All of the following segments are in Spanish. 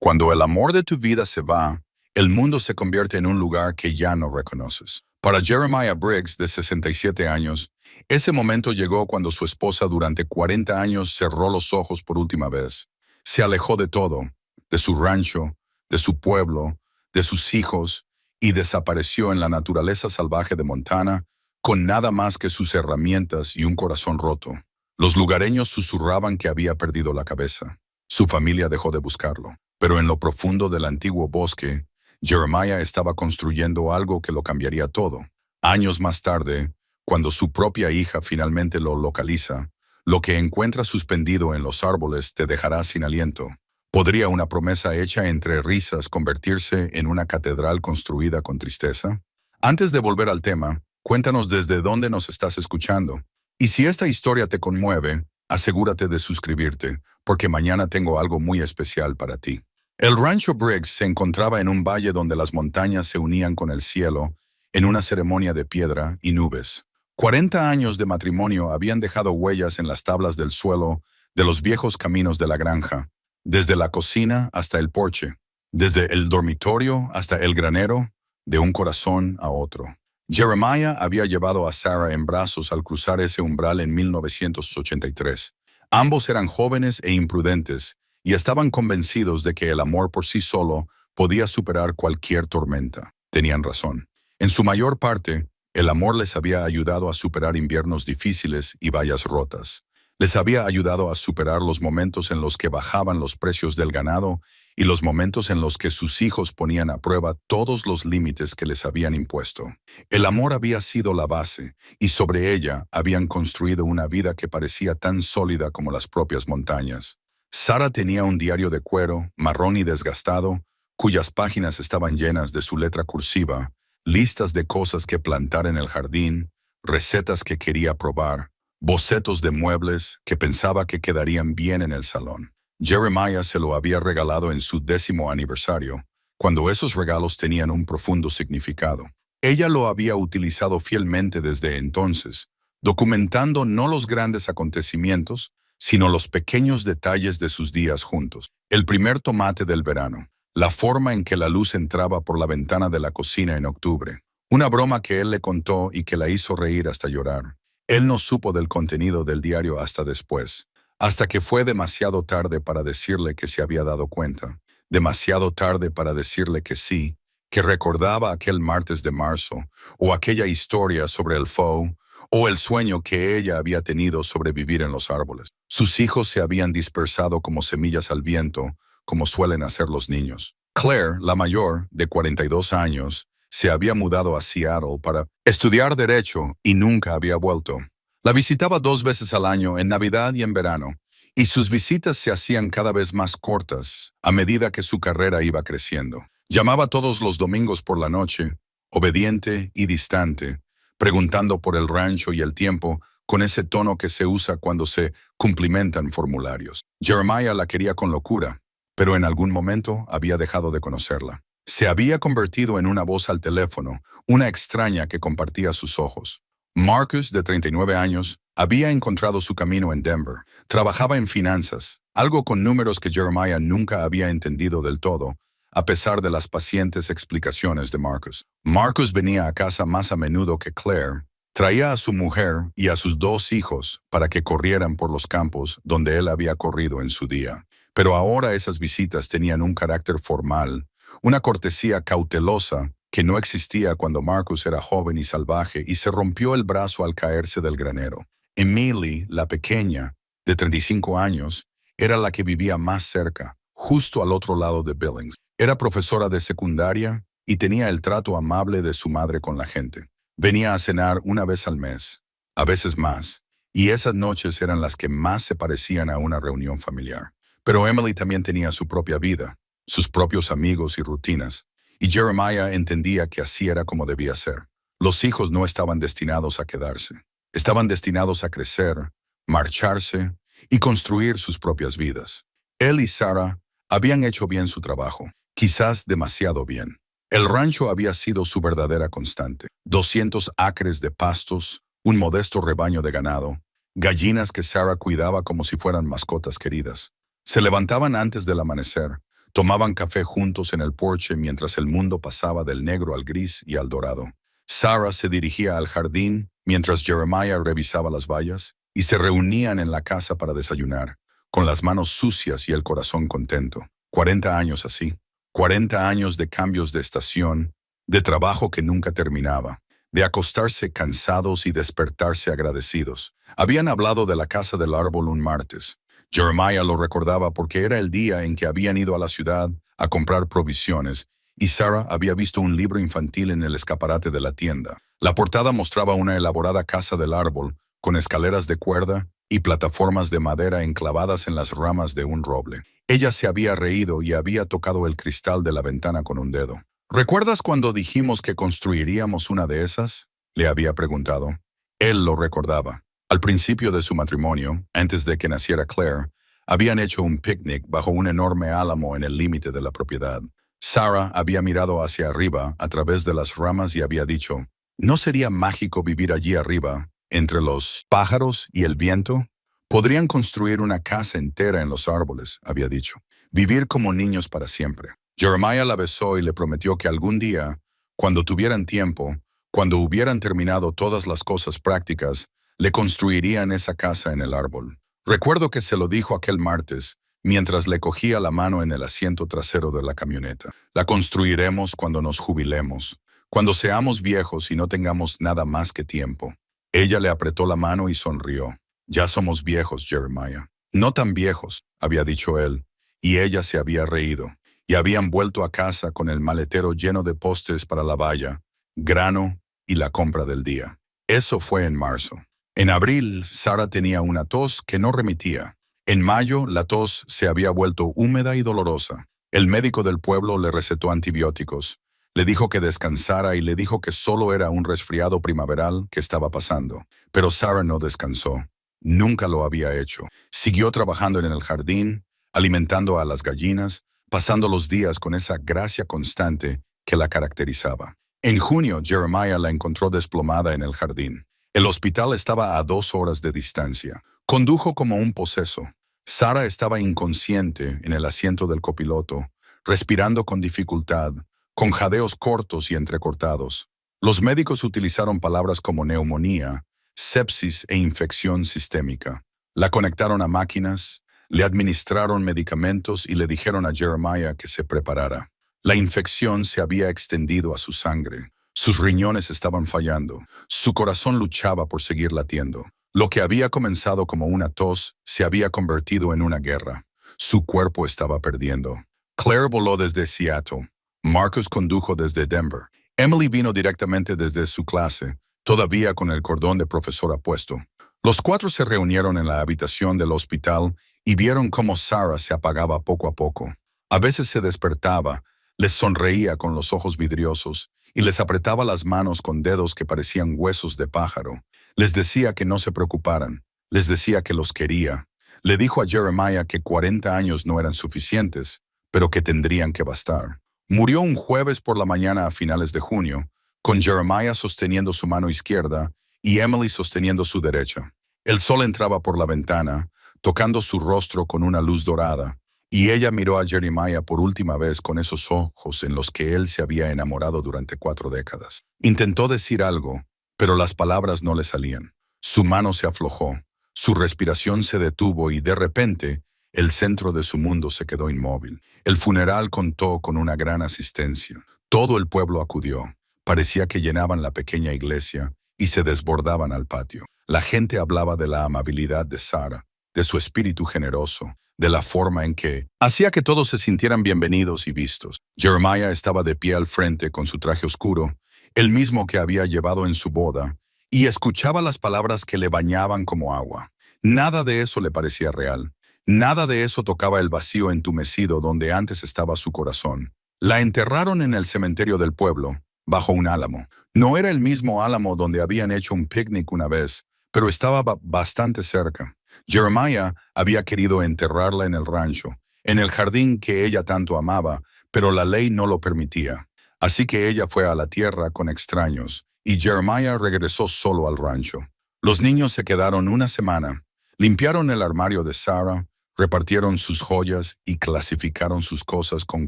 Cuando el amor de tu vida se va, el mundo se convierte en un lugar que ya no reconoces. Para Jeremiah Briggs, de 67 años, ese momento llegó cuando su esposa durante 40 años cerró los ojos por última vez. Se alejó de todo, de su rancho, de su pueblo, de sus hijos, y desapareció en la naturaleza salvaje de Montana con nada más que sus herramientas y un corazón roto. Los lugareños susurraban que había perdido la cabeza. Su familia dejó de buscarlo. Pero en lo profundo del antiguo bosque, Jeremiah estaba construyendo algo que lo cambiaría todo. Años más tarde, cuando su propia hija finalmente lo localiza, lo que encuentra suspendido en los árboles te dejará sin aliento. ¿Podría una promesa hecha entre risas convertirse en una catedral construida con tristeza? Antes de volver al tema, cuéntanos desde dónde nos estás escuchando. Y si esta historia te conmueve, asegúrate de suscribirte, porque mañana tengo algo muy especial para ti. El rancho Briggs se encontraba en un valle donde las montañas se unían con el cielo en una ceremonia de piedra y nubes. 40 años de matrimonio habían dejado huellas en las tablas del suelo de los viejos caminos de la granja, desde la cocina hasta el porche, desde el dormitorio hasta el granero, de un corazón a otro. Jeremiah había llevado a Sarah en brazos al cruzar ese umbral en 1983. Ambos eran jóvenes e imprudentes, y estaban convencidos de que el amor por sí solo podía superar cualquier tormenta. Tenían razón. En su mayor parte, el amor les había ayudado a superar inviernos difíciles y vallas rotas. Les había ayudado a superar los momentos en los que bajaban los precios del ganado y los momentos en los que sus hijos ponían a prueba todos los límites que les habían impuesto. El amor había sido la base, y sobre ella habían construido una vida que parecía tan sólida como las propias montañas. Sarah tenía un diario de cuero, marrón y desgastado, cuyas páginas estaban llenas de su letra cursiva, listas de cosas que plantar en el jardín, recetas que quería probar, bocetos de muebles que pensaba que quedarían bien en el salón. Jeremiah se lo había regalado en su 10º aniversario, cuando esos regalos tenían un profundo significado. Ella lo había utilizado fielmente desde entonces, documentando no los grandes acontecimientos, sino los pequeños detalles de sus días juntos. El primer tomate del verano, la forma en que la luz entraba por la ventana de la cocina en octubre, una broma que él le contó y que la hizo reír hasta llorar. Él no supo del contenido del diario hasta después, hasta que fue demasiado tarde para decirle que se había dado cuenta, demasiado tarde para decirle que sí, que recordaba aquel martes de marzo, o aquella historia sobre el faux, o el sueño que ella había tenido sobre vivir en los árboles. Sus hijos se habían dispersado como semillas al viento, como suelen hacer los niños. Claire, la mayor, de 42 años, se había mudado a Seattle para estudiar Derecho y nunca había vuelto. La visitaba 2 veces al año, en Navidad y en verano, y sus visitas se hacían cada vez más cortas a medida que su carrera iba creciendo. Llamaba todos los domingos por la noche, obediente y distante, preguntando por el rancho y el tiempo con ese tono que se usa cuando se cumplimentan formularios. Jeremiah la quería con locura, pero en algún momento había dejado de conocerla. Se había convertido en una voz al teléfono, una extraña que compartía sus ojos. Marcus, de 39 años, había encontrado su camino en Denver. Trabajaba en finanzas, algo con números que Jeremiah nunca había entendido del todo, a pesar de las pacientes explicaciones de Marcus. Marcus venía a casa más a menudo que Claire, traía a su mujer y a sus 2 hijos para que corrieran por los campos donde él había corrido en su día. Pero ahora esas visitas tenían un carácter formal, una cortesía cautelosa que no existía cuando Marcus era joven y salvaje y se rompió el brazo al caerse del granero. Emily, la pequeña, de 35 años, era la que vivía más cerca, justo al otro lado de Billings. Era profesora de secundaria y tenía el trato amable de su madre con la gente. Venía a cenar una vez al mes, a veces más, y esas noches eran las que más se parecían a una reunión familiar. Pero Emily también tenía su propia vida, sus propios amigos y rutinas, y Jeremiah entendía que así era como debía ser. Los hijos no estaban destinados a quedarse. Estaban destinados a crecer, marcharse y construir sus propias vidas. Él y Sarah habían hecho bien su trabajo, quizás demasiado bien. El rancho había sido su verdadera constante. 200 acres de pastos, un modesto rebaño de ganado, gallinas que Sarah cuidaba como si fueran mascotas queridas. Se levantaban antes del amanecer, Tomaban café juntos en el porche mientras el mundo pasaba del negro al gris y al dorado. Sarah se dirigía al jardín mientras Jeremiah revisaba las vallas y se reunían en la casa para desayunar, con las manos sucias y el corazón contento. 40 años así. 40 años de cambios de estación, de trabajo que nunca terminaba, de acostarse cansados y despertarse agradecidos. Habían hablado de la casa del árbol un martes. Jeremiah lo recordaba porque era el día en que habían ido a la ciudad a comprar provisiones y Sarah había visto un libro infantil en el escaparate de la tienda. La portada mostraba una elaborada casa del árbol con escaleras de cuerda y plataformas de madera enclavadas en las ramas de un roble. Ella se había reído y había tocado el cristal de la ventana con un dedo. ¿Recuerdas cuando dijimos que construiríamos una de esas?, le había preguntado. Él lo recordaba. Al principio de su matrimonio, antes de que naciera Claire, habían hecho un picnic bajo un enorme álamo en el límite de la propiedad. Sarah había mirado hacia arriba a través de las ramas y había dicho, ¿no sería mágico vivir allí arriba, entre los pájaros y el viento? Podrían construir una casa entera en los árboles, había dicho. Vivir como niños para siempre. Jeremiah la besó y le prometió que algún día, cuando tuvieran tiempo, cuando hubieran terminado todas las cosas prácticas, le construirían esa casa en el árbol. Recuerdo que se lo dijo aquel martes, mientras le cogía la mano en el asiento trasero de la camioneta. La construiremos cuando nos jubilemos, cuando seamos viejos y no tengamos nada más que tiempo. Ella le apretó la mano y sonrió. Ya somos viejos, Jeremiah. No tan viejos, había dicho él, y ella se había reído. Y habían vuelto a casa con el maletero lleno de postes para la valla, grano y la compra del día. Eso fue en marzo. En abril, Sarah tenía una tos que no remitía. En mayo, la tos se había vuelto húmeda y dolorosa. El médico del pueblo le recetó antibióticos. Le dijo que descansara y le dijo que solo era un resfriado primaveral que estaba pasando. Pero Sarah no descansó. Nunca lo había hecho. Siguió trabajando en el jardín, alimentando a las gallinas, pasando los días con esa gracia constante que la caracterizaba. En junio, Jeremiah la encontró desplomada en el jardín. El hospital estaba a 2 horas de distancia. Condujo como un poseso. Sarah estaba inconsciente en el asiento del copiloto, respirando con dificultad, con jadeos cortos y entrecortados. Los médicos utilizaron palabras como neumonía, sepsis e infección sistémica. La conectaron a máquinas, le administraron medicamentos y le dijeron a Jeremiah que se preparara. La infección se había extendido a su sangre. Sus riñones estaban fallando. Su corazón luchaba por seguir latiendo. Lo que había comenzado como una tos se había convertido en una guerra. Su cuerpo estaba perdiendo. Claire voló desde Seattle. Marcus condujo desde Denver. Emily vino directamente desde su clase, todavía con el cordón de profesora puesto. Los 4 se reunieron en la habitación del hospital y vieron cómo Sarah se apagaba poco a poco. A veces se despertaba, les sonreía con los ojos vidriosos y les apretaba las manos con dedos que parecían huesos de pájaro. Les decía que no se preocuparan, les decía que los quería. Le dijo a Jeremiah que 40 años no eran suficientes, pero que tendrían que bastar. Murió un jueves por la mañana a finales de junio, con Jeremiah sosteniendo su mano izquierda y Emily sosteniendo su derecha. El sol entraba por la ventana, tocando su rostro con una luz dorada, y ella miró a Jeremiah por última vez con esos ojos en los que él se había enamorado durante 4 décadas. Intentó decir algo, pero las palabras no le salían. Su mano se aflojó, su respiración se detuvo y de repente el centro de su mundo se quedó inmóvil. El funeral contó con una gran asistencia. Todo el pueblo acudió. Parecía que llenaban la pequeña iglesia y se desbordaban al patio. La gente hablaba de la amabilidad de Sarah, de su espíritu generoso, de la forma en que hacía que todos se sintieran bienvenidos y vistos. Jeremiah estaba de pie al frente con su traje oscuro, el mismo que había llevado en su boda, y escuchaba las palabras que le bañaban como agua. Nada de eso le parecía real. Nada de eso tocaba el vacío entumecido donde antes estaba su corazón. La enterraron en el cementerio del pueblo, bajo un álamo. No era el mismo álamo donde habían hecho un picnic una vez, pero estaba bastante cerca. Jeremiah había querido enterrarla en el rancho, en el jardín que ella tanto amaba, pero la ley no lo permitía. Así que ella fue a la tierra con extraños, y Jeremiah regresó solo al rancho. Los niños se quedaron una semana, limpiaron el armario de Sarah, Repartieron sus joyas y clasificaron sus cosas con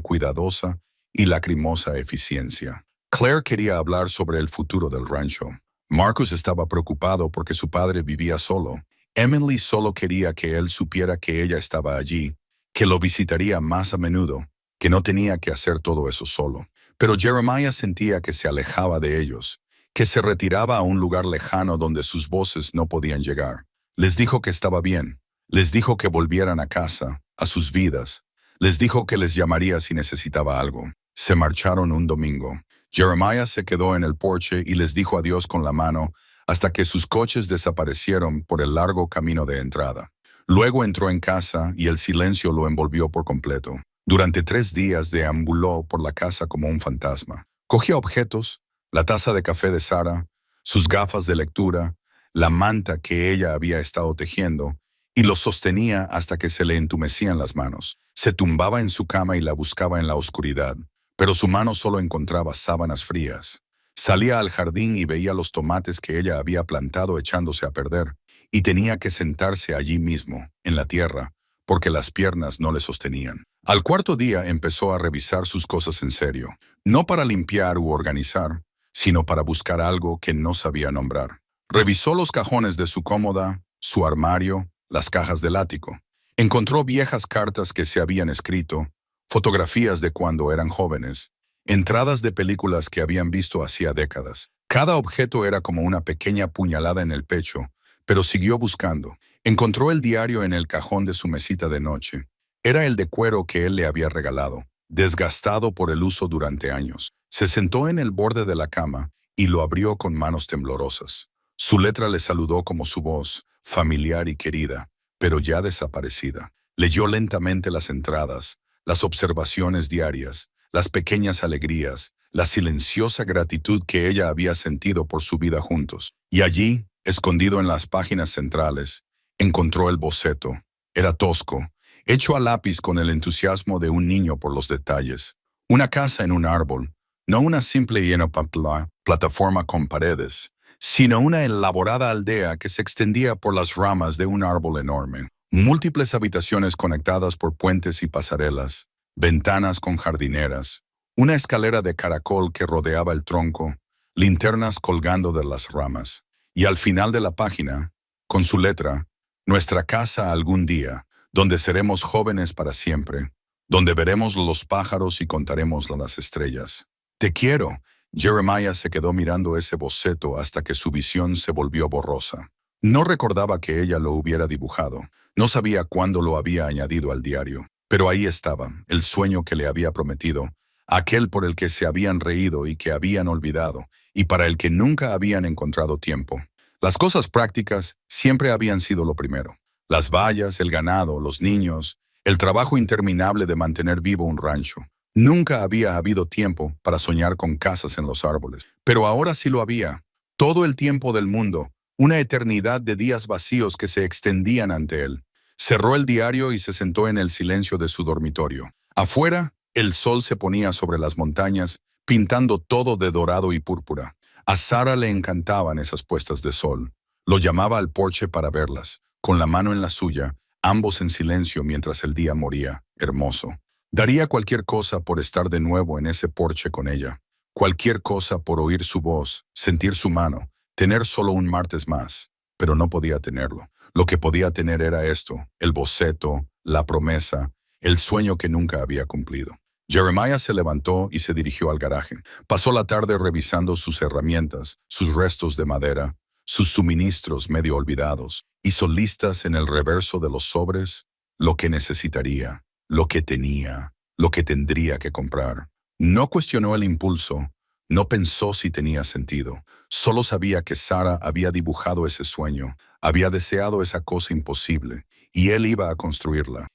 cuidadosa y lacrimosa eficiencia. Claire quería hablar sobre el futuro del rancho. Marcus estaba preocupado porque su padre vivía solo. Emily solo quería que él supiera que ella estaba allí, que lo visitaría más a menudo, que no tenía que hacer todo eso solo. Pero Jeremiah sentía que se alejaba de ellos, que se retiraba a un lugar lejano donde sus voces no podían llegar. Les dijo que estaba bien. Les dijo que volvieran a casa, a sus vidas. Les dijo que les llamaría si necesitaba algo. Se marcharon un domingo. Jeremiah se quedó en el porche y les dijo adiós con la mano hasta que sus coches desaparecieron por el largo camino de entrada. Luego entró en casa y el silencio lo envolvió por completo. Durante 3 días deambuló por la casa como un fantasma. Cogía objetos, la taza de café de Sara, sus gafas de lectura, la manta que ella había estado tejiendo, y los sostenía hasta que se le entumecían las manos. Se tumbaba en su cama y la buscaba en la oscuridad, pero su mano solo encontraba sábanas frías. Salía al jardín y veía los tomates que ella había plantado echándose a perder, y tenía que sentarse allí mismo, en la tierra, porque las piernas no le sostenían. Al cuarto día empezó a revisar sus cosas en serio, no para limpiar u organizar, sino para buscar algo que no sabía nombrar. Revisó los cajones de su cómoda, su armario, las cajas del ático. Encontró viejas cartas que se habían escrito, fotografías de cuando eran jóvenes, entradas de películas que habían visto hacía décadas. Cada objeto era como una pequeña puñalada en el pecho, pero siguió buscando. Encontró el diario en el cajón de su mesita de noche. Era el de cuero que él le había regalado, desgastado por el uso durante años. Se sentó en el borde de la cama y lo abrió con manos temblorosas. Su letra le saludó como su voz, familiar y querida, pero ya desaparecida. Leyó lentamente las entradas, las observaciones diarias, las pequeñas alegrías, la silenciosa gratitud que ella había sentido por su vida juntos. Y allí, escondido en las páginas centrales, encontró el boceto. Era tosco, hecho a lápiz con el entusiasmo de un niño por los detalles. Una casa en un árbol, no una simple y inoperante plataforma con paredes, sino una elaborada aldea que se extendía por las ramas de un árbol enorme. Múltiples habitaciones conectadas por puentes y pasarelas, ventanas con jardineras, una escalera de caracol que rodeaba el tronco, linternas colgando de las ramas. Y al final de la página, con su letra, nuestra casa algún día, donde seremos jóvenes para siempre, donde veremos los pájaros y contaremos las estrellas. Te quiero. Jeremiah se quedó mirando ese boceto hasta que su visión se volvió borrosa. No recordaba que ella lo hubiera dibujado. No sabía cuándo lo había añadido al diario. Pero ahí estaba, el sueño que le había prometido, aquel por el que se habían reído y que habían olvidado, y para el que nunca habían encontrado tiempo. Las cosas prácticas siempre habían sido lo primero. Las vallas, el ganado, los niños, el trabajo interminable de mantener vivo un rancho. Nunca había habido tiempo para soñar con casas en los árboles. Pero ahora sí lo había. Todo el tiempo del mundo, una eternidad de días vacíos que se extendían ante él. Cerró el diario y se sentó en el silencio de su dormitorio. Afuera, el sol se ponía sobre las montañas, pintando todo de dorado y púrpura. A Sara le encantaban esas puestas de sol. Lo llamaba al porche para verlas, con la mano en la suya, ambos en silencio mientras el día moría, hermoso. Daría cualquier cosa por estar de nuevo en ese porche con ella. Cualquier cosa por oír su voz, sentir su mano, tener solo un martes más. Pero no podía tenerlo. Lo que podía tener era esto, el boceto, la promesa, el sueño que nunca había cumplido. Jeremiah se levantó y se dirigió al garaje. Pasó la tarde revisando sus herramientas, sus restos de madera, sus suministros medio olvidados. Hizo listas en el reverso de los sobres, lo que necesitaría, lo que tenía, lo que tendría que comprar. No cuestionó el impulso, no pensó si tenía sentido. Solo sabía que Sara había dibujado ese sueño, había deseado esa cosa imposible, y él iba a construirla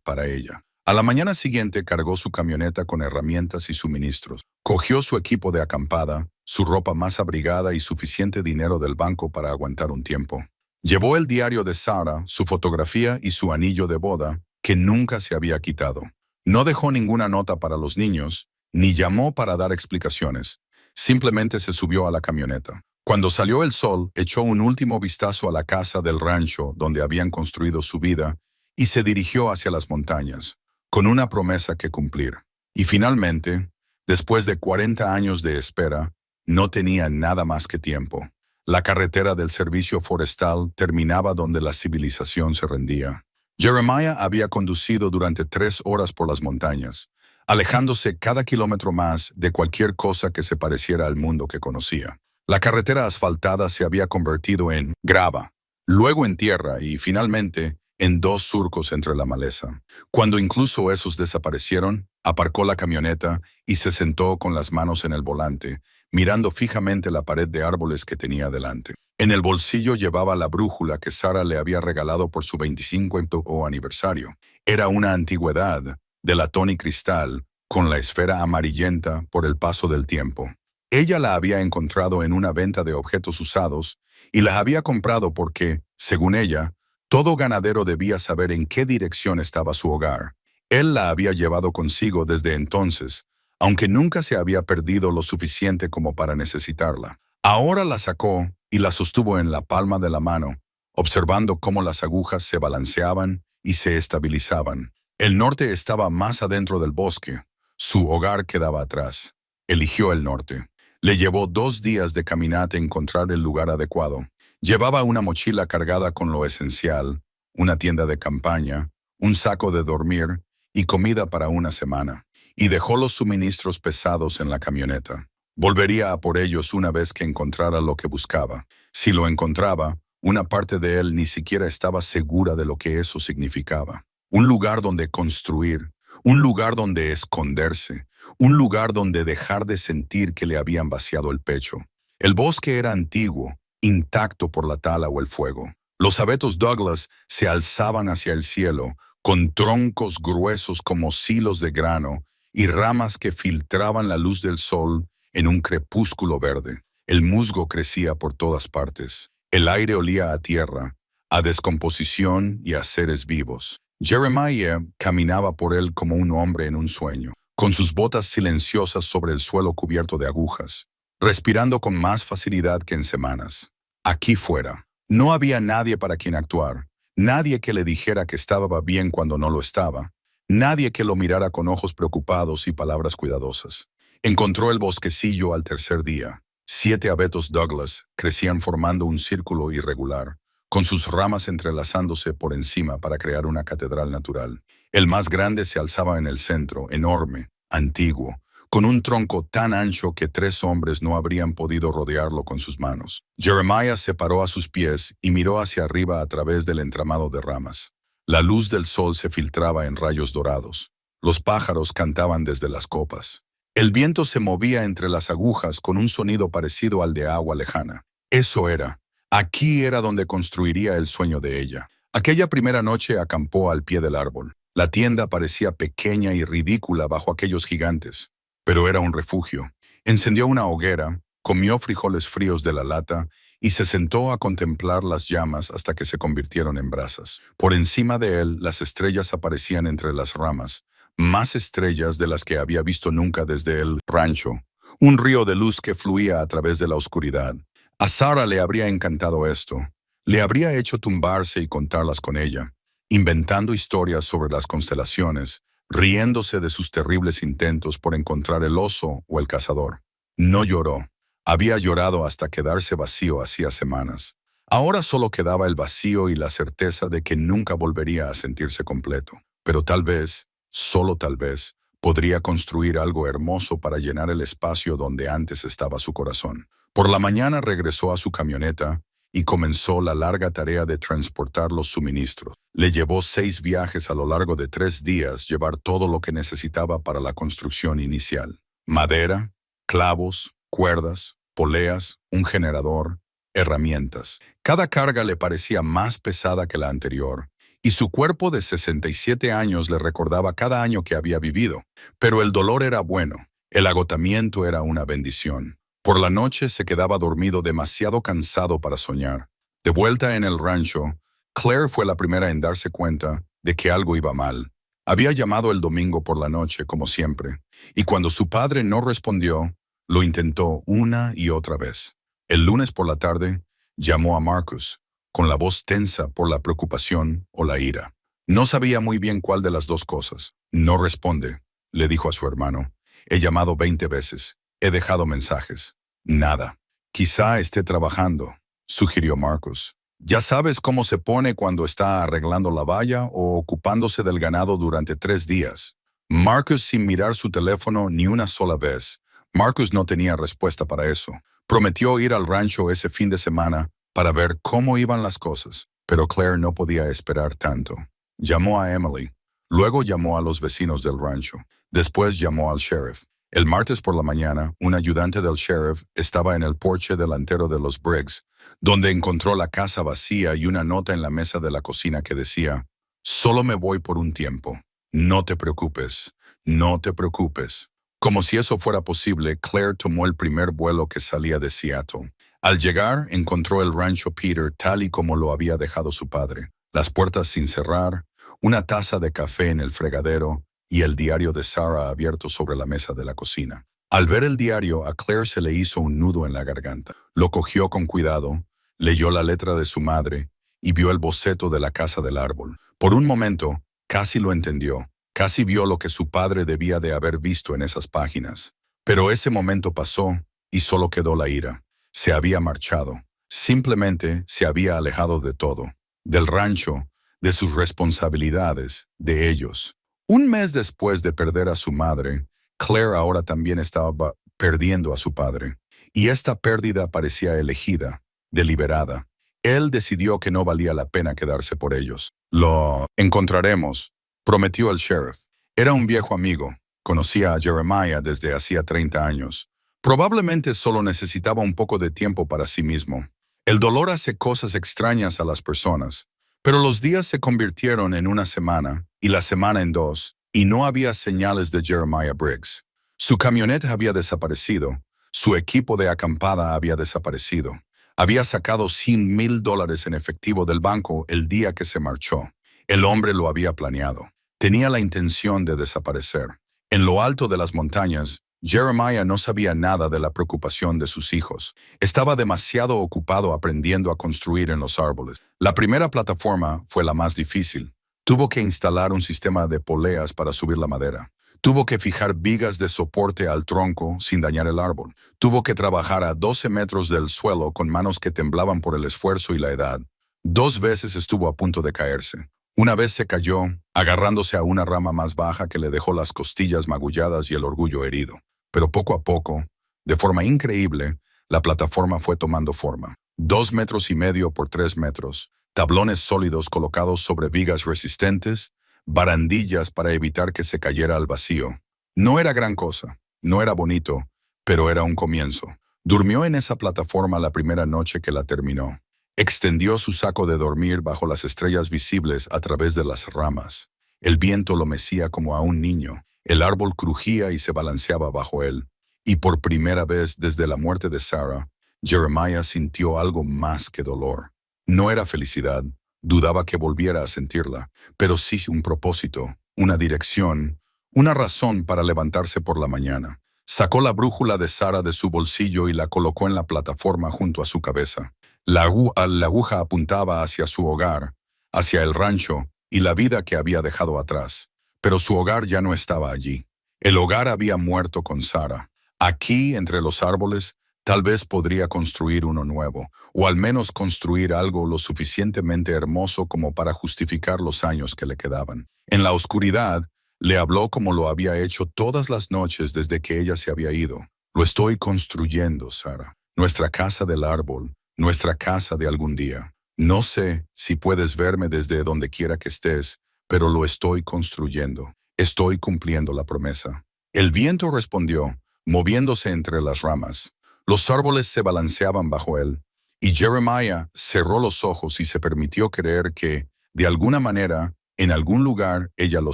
para ella. A la mañana siguiente cargó su camioneta con herramientas y suministros. Cogió su equipo de acampada, su ropa más abrigada y suficiente dinero del banco para aguantar un tiempo. Llevó el diario de Sara, su fotografía y su anillo de boda, que nunca se había quitado. No dejó ninguna nota para los niños, ni llamó para dar explicaciones. Simplemente se subió a la camioneta. Cuando salió el sol, echó un último vistazo a la casa del rancho donde habían construido su vida y se dirigió hacia las montañas, con una promesa que cumplir. Y finalmente, después de 40 años de espera, no tenía nada más que tiempo. La carretera del servicio forestal terminaba donde la civilización se rendía. Jeremiah había conducido durante 3 horas por las montañas, alejándose cada kilómetro más de cualquier cosa que se pareciera al mundo que conocía. La carretera asfaltada se había convertido en grava, luego en tierra y finalmente en 2 surcos entre la maleza. Cuando incluso esos desaparecieron, aparcó la camioneta y se sentó con las manos en el volante, mirando fijamente la pared de árboles que tenía delante. En el bolsillo llevaba la brújula que Sara le había regalado por su 25º aniversario. Era una antigüedad, de latón y cristal, con la esfera amarillenta por el paso del tiempo. Ella la había encontrado en una venta de objetos usados y la había comprado porque, según ella, todo ganadero debía saber en qué dirección estaba su hogar. Él la había llevado consigo desde entonces, aunque nunca se había perdido lo suficiente como para necesitarla. Ahora la sacó y la sostuvo en la palma de la mano, observando cómo las agujas se balanceaban y se estabilizaban. El norte estaba más adentro del bosque. Su hogar quedaba atrás. Eligió el norte. Le llevó 2 días de caminata encontrar el lugar adecuado. Llevaba una mochila cargada con lo esencial, una tienda de campaña, un saco de dormir y comida para una semana, y dejó los suministros pesados en la camioneta. Volvería a por ellos una vez que encontrara lo que buscaba. Si lo encontraba, una parte de él ni siquiera estaba segura de lo que eso significaba. Un lugar donde construir, un lugar donde esconderse, un lugar donde dejar de sentir que le habían vaciado el pecho. El bosque era antiguo, intacto por la tala o el fuego. Los abetos Douglas se alzaban hacia el cielo, con troncos gruesos como silos de grano y ramas que filtraban la luz del sol en un crepúsculo verde. El musgo crecía por todas partes. El aire olía a tierra, a descomposición y a seres vivos. Jeremiah caminaba por él como un hombre en un sueño, con sus botas silenciosas sobre el suelo cubierto de agujas, respirando con más facilidad que en semanas. Aquí fuera, no había nadie para quien actuar, nadie que le dijera que estaba bien cuando no lo estaba, nadie que lo mirara con ojos preocupados y palabras cuidadosas. Encontró el bosquecillo al tercer día. 7 abetos Douglas crecían formando un círculo irregular, con sus ramas entrelazándose por encima para crear una catedral natural. El más grande se alzaba en el centro, enorme, antiguo, con un tronco tan ancho que 3 hombres no habrían podido rodearlo con sus manos. Jeremiah se paró a sus pies y miró hacia arriba a través del entramado de ramas. La luz del sol se filtraba en rayos dorados. Los pájaros cantaban desde las copas. El viento se movía entre las agujas con un sonido parecido al de agua lejana. Eso era. Aquí era donde construiría el sueño de ella. Aquella primera noche acampó al pie del árbol. La tienda parecía pequeña y ridícula bajo aquellos gigantes, pero era un refugio. Encendió una hoguera, comió frijoles fríos de la lata y se sentó a contemplar las llamas hasta que se convirtieron en brasas. Por encima de él, las estrellas aparecían entre las ramas, más estrellas de las que había visto nunca desde el rancho. Un río de luz que fluía a través de la oscuridad. A Sara le habría encantado esto. Le habría hecho tumbarse y contarlas con ella, inventando historias sobre las constelaciones, riéndose de sus terribles intentos por encontrar el oso o el cazador. No lloró. Había llorado hasta quedarse vacío hacía semanas. Ahora solo quedaba el vacío y la certeza de que nunca volvería a sentirse completo. Pero tal vez, solo tal vez, podría construir algo hermoso para llenar el espacio donde antes estaba su corazón. Por la mañana regresó a su camioneta y comenzó la larga tarea de transportar los suministros. Le llevó 6 viajes a lo largo de 3 días llevar todo lo que necesitaba para la construcción inicial. Madera, clavos, cuerdas, poleas, un generador, herramientas. Cada carga le parecía más pesada que la anterior, y su cuerpo de 67 años le recordaba cada año que había vivido. Pero el dolor era bueno, el agotamiento era una bendición. Por la noche se quedaba dormido demasiado cansado para soñar. De vuelta en el rancho, Claire fue la primera en darse cuenta de que algo iba mal. Había llamado el domingo por la noche, como siempre, y cuando su padre no respondió, lo intentó una y otra vez. El lunes por la tarde, llamó a Marcus, con la voz tensa por la preocupación o la ira. No sabía muy bien cuál de las dos cosas. No responde, le dijo a su hermano. He llamado 20 veces. He dejado mensajes. Nada. Quizá esté trabajando, sugirió Marcus. Ya sabes cómo se pone cuando está arreglando la valla o ocupándose del ganado durante 3 días. Marcus sin mirar su teléfono ni una sola vez. Marcus no tenía respuesta para eso. Prometió ir al rancho ese fin de semana para ver cómo iban las cosas, pero Claire no podía esperar tanto. Llamó a Emily, luego llamó a los vecinos del rancho, después llamó al sheriff. El martes por la mañana, un ayudante del sheriff estaba en el porche delantero de los Briggs, donde encontró la casa vacía y una nota en la mesa de la cocina que decía: «Solo me voy por un tiempo. No te preocupes, no te preocupes». Como si eso fuera posible, Claire tomó el primer vuelo que salía de Seattle. Al llegar, encontró el rancho Peter tal y como lo había dejado su padre. Las puertas sin cerrar, una taza de café en el fregadero y el diario de Sarah abierto sobre la mesa de la cocina. Al ver el diario, a Claire se le hizo un nudo en la garganta. Lo cogió con cuidado, leyó la letra de su madre y vio el boceto de la casa del árbol. Por un momento, casi lo entendió. Casi vio lo que su padre debía de haber visto en esas páginas. Pero ese momento pasó y solo quedó la ira. Se había marchado. Simplemente se había alejado de todo. Del rancho, de sus responsabilidades, de ellos. Un mes después de perder a su madre, Claire ahora también estaba perdiendo a su padre. Y esta pérdida parecía elegida, deliberada. Él decidió que no valía la pena quedarse por ellos. «Lo encontraremos», prometió el sheriff. Era un viejo amigo. Conocía a Jeremiah desde hacía 30 años. Probablemente solo necesitaba un poco de tiempo para sí mismo. El dolor hace cosas extrañas a las personas. Pero los días se convirtieron en una semana, y la semana en 2, y no había señales de Jeremiah Briggs. Su camioneta había desaparecido. Su equipo de acampada había desaparecido. Había sacado $100,000 en efectivo del banco el día que se marchó. El hombre lo había planeado. Tenía la intención de desaparecer. En lo alto de las montañas, Jeremiah no sabía nada de la preocupación de sus hijos. Estaba demasiado ocupado aprendiendo a construir en los árboles. La primera plataforma fue la más difícil. Tuvo que instalar un sistema de poleas para subir la madera. Tuvo que fijar vigas de soporte al tronco sin dañar el árbol. Tuvo que trabajar a 12 metros del suelo con manos que temblaban por el esfuerzo y la edad. 2 veces estuvo a punto de caerse. Una vez se cayó, agarrándose a una rama más baja que le dejó las costillas magulladas y el orgullo herido. Pero poco a poco, de forma increíble, la plataforma fue tomando forma. 2,5 metros por 3 metros, tablones sólidos colocados sobre vigas resistentes, barandillas para evitar que se cayera al vacío. No era gran cosa, no era bonito, pero era un comienzo. Durmió en esa plataforma la primera noche que la terminó. Extendió su saco de dormir bajo las estrellas visibles a través de las ramas. El viento lo mecía como a un niño. El árbol crujía y se balanceaba bajo él. Y por primera vez desde la muerte de Sarah, Jeremiah sintió algo más que dolor. No era felicidad, dudaba que volviera a sentirla, pero sí un propósito, una dirección, una razón para levantarse por la mañana. Sacó la brújula de Sarah de su bolsillo y la colocó en la plataforma junto a su cabeza. La aguja apuntaba hacia su hogar, hacia el rancho y la vida que había dejado atrás. Pero su hogar ya no estaba allí. El hogar había muerto con Sarah. Aquí, entre los árboles, tal vez podría construir uno nuevo, o al menos construir algo lo suficientemente hermoso como para justificar los años que le quedaban. En la oscuridad, le habló como lo había hecho todas las noches desde que ella se había ido. «Lo estoy construyendo, Sarah. Nuestra casa del árbol, nuestra casa de algún día. No sé si puedes verme desde donde quiera que estés, pero lo estoy construyendo. Estoy cumpliendo la promesa». El viento respondió, moviéndose entre las ramas. Los árboles se balanceaban bajo él, y Jeremiah cerró los ojos y se permitió creer que, de alguna manera, en algún lugar, ella lo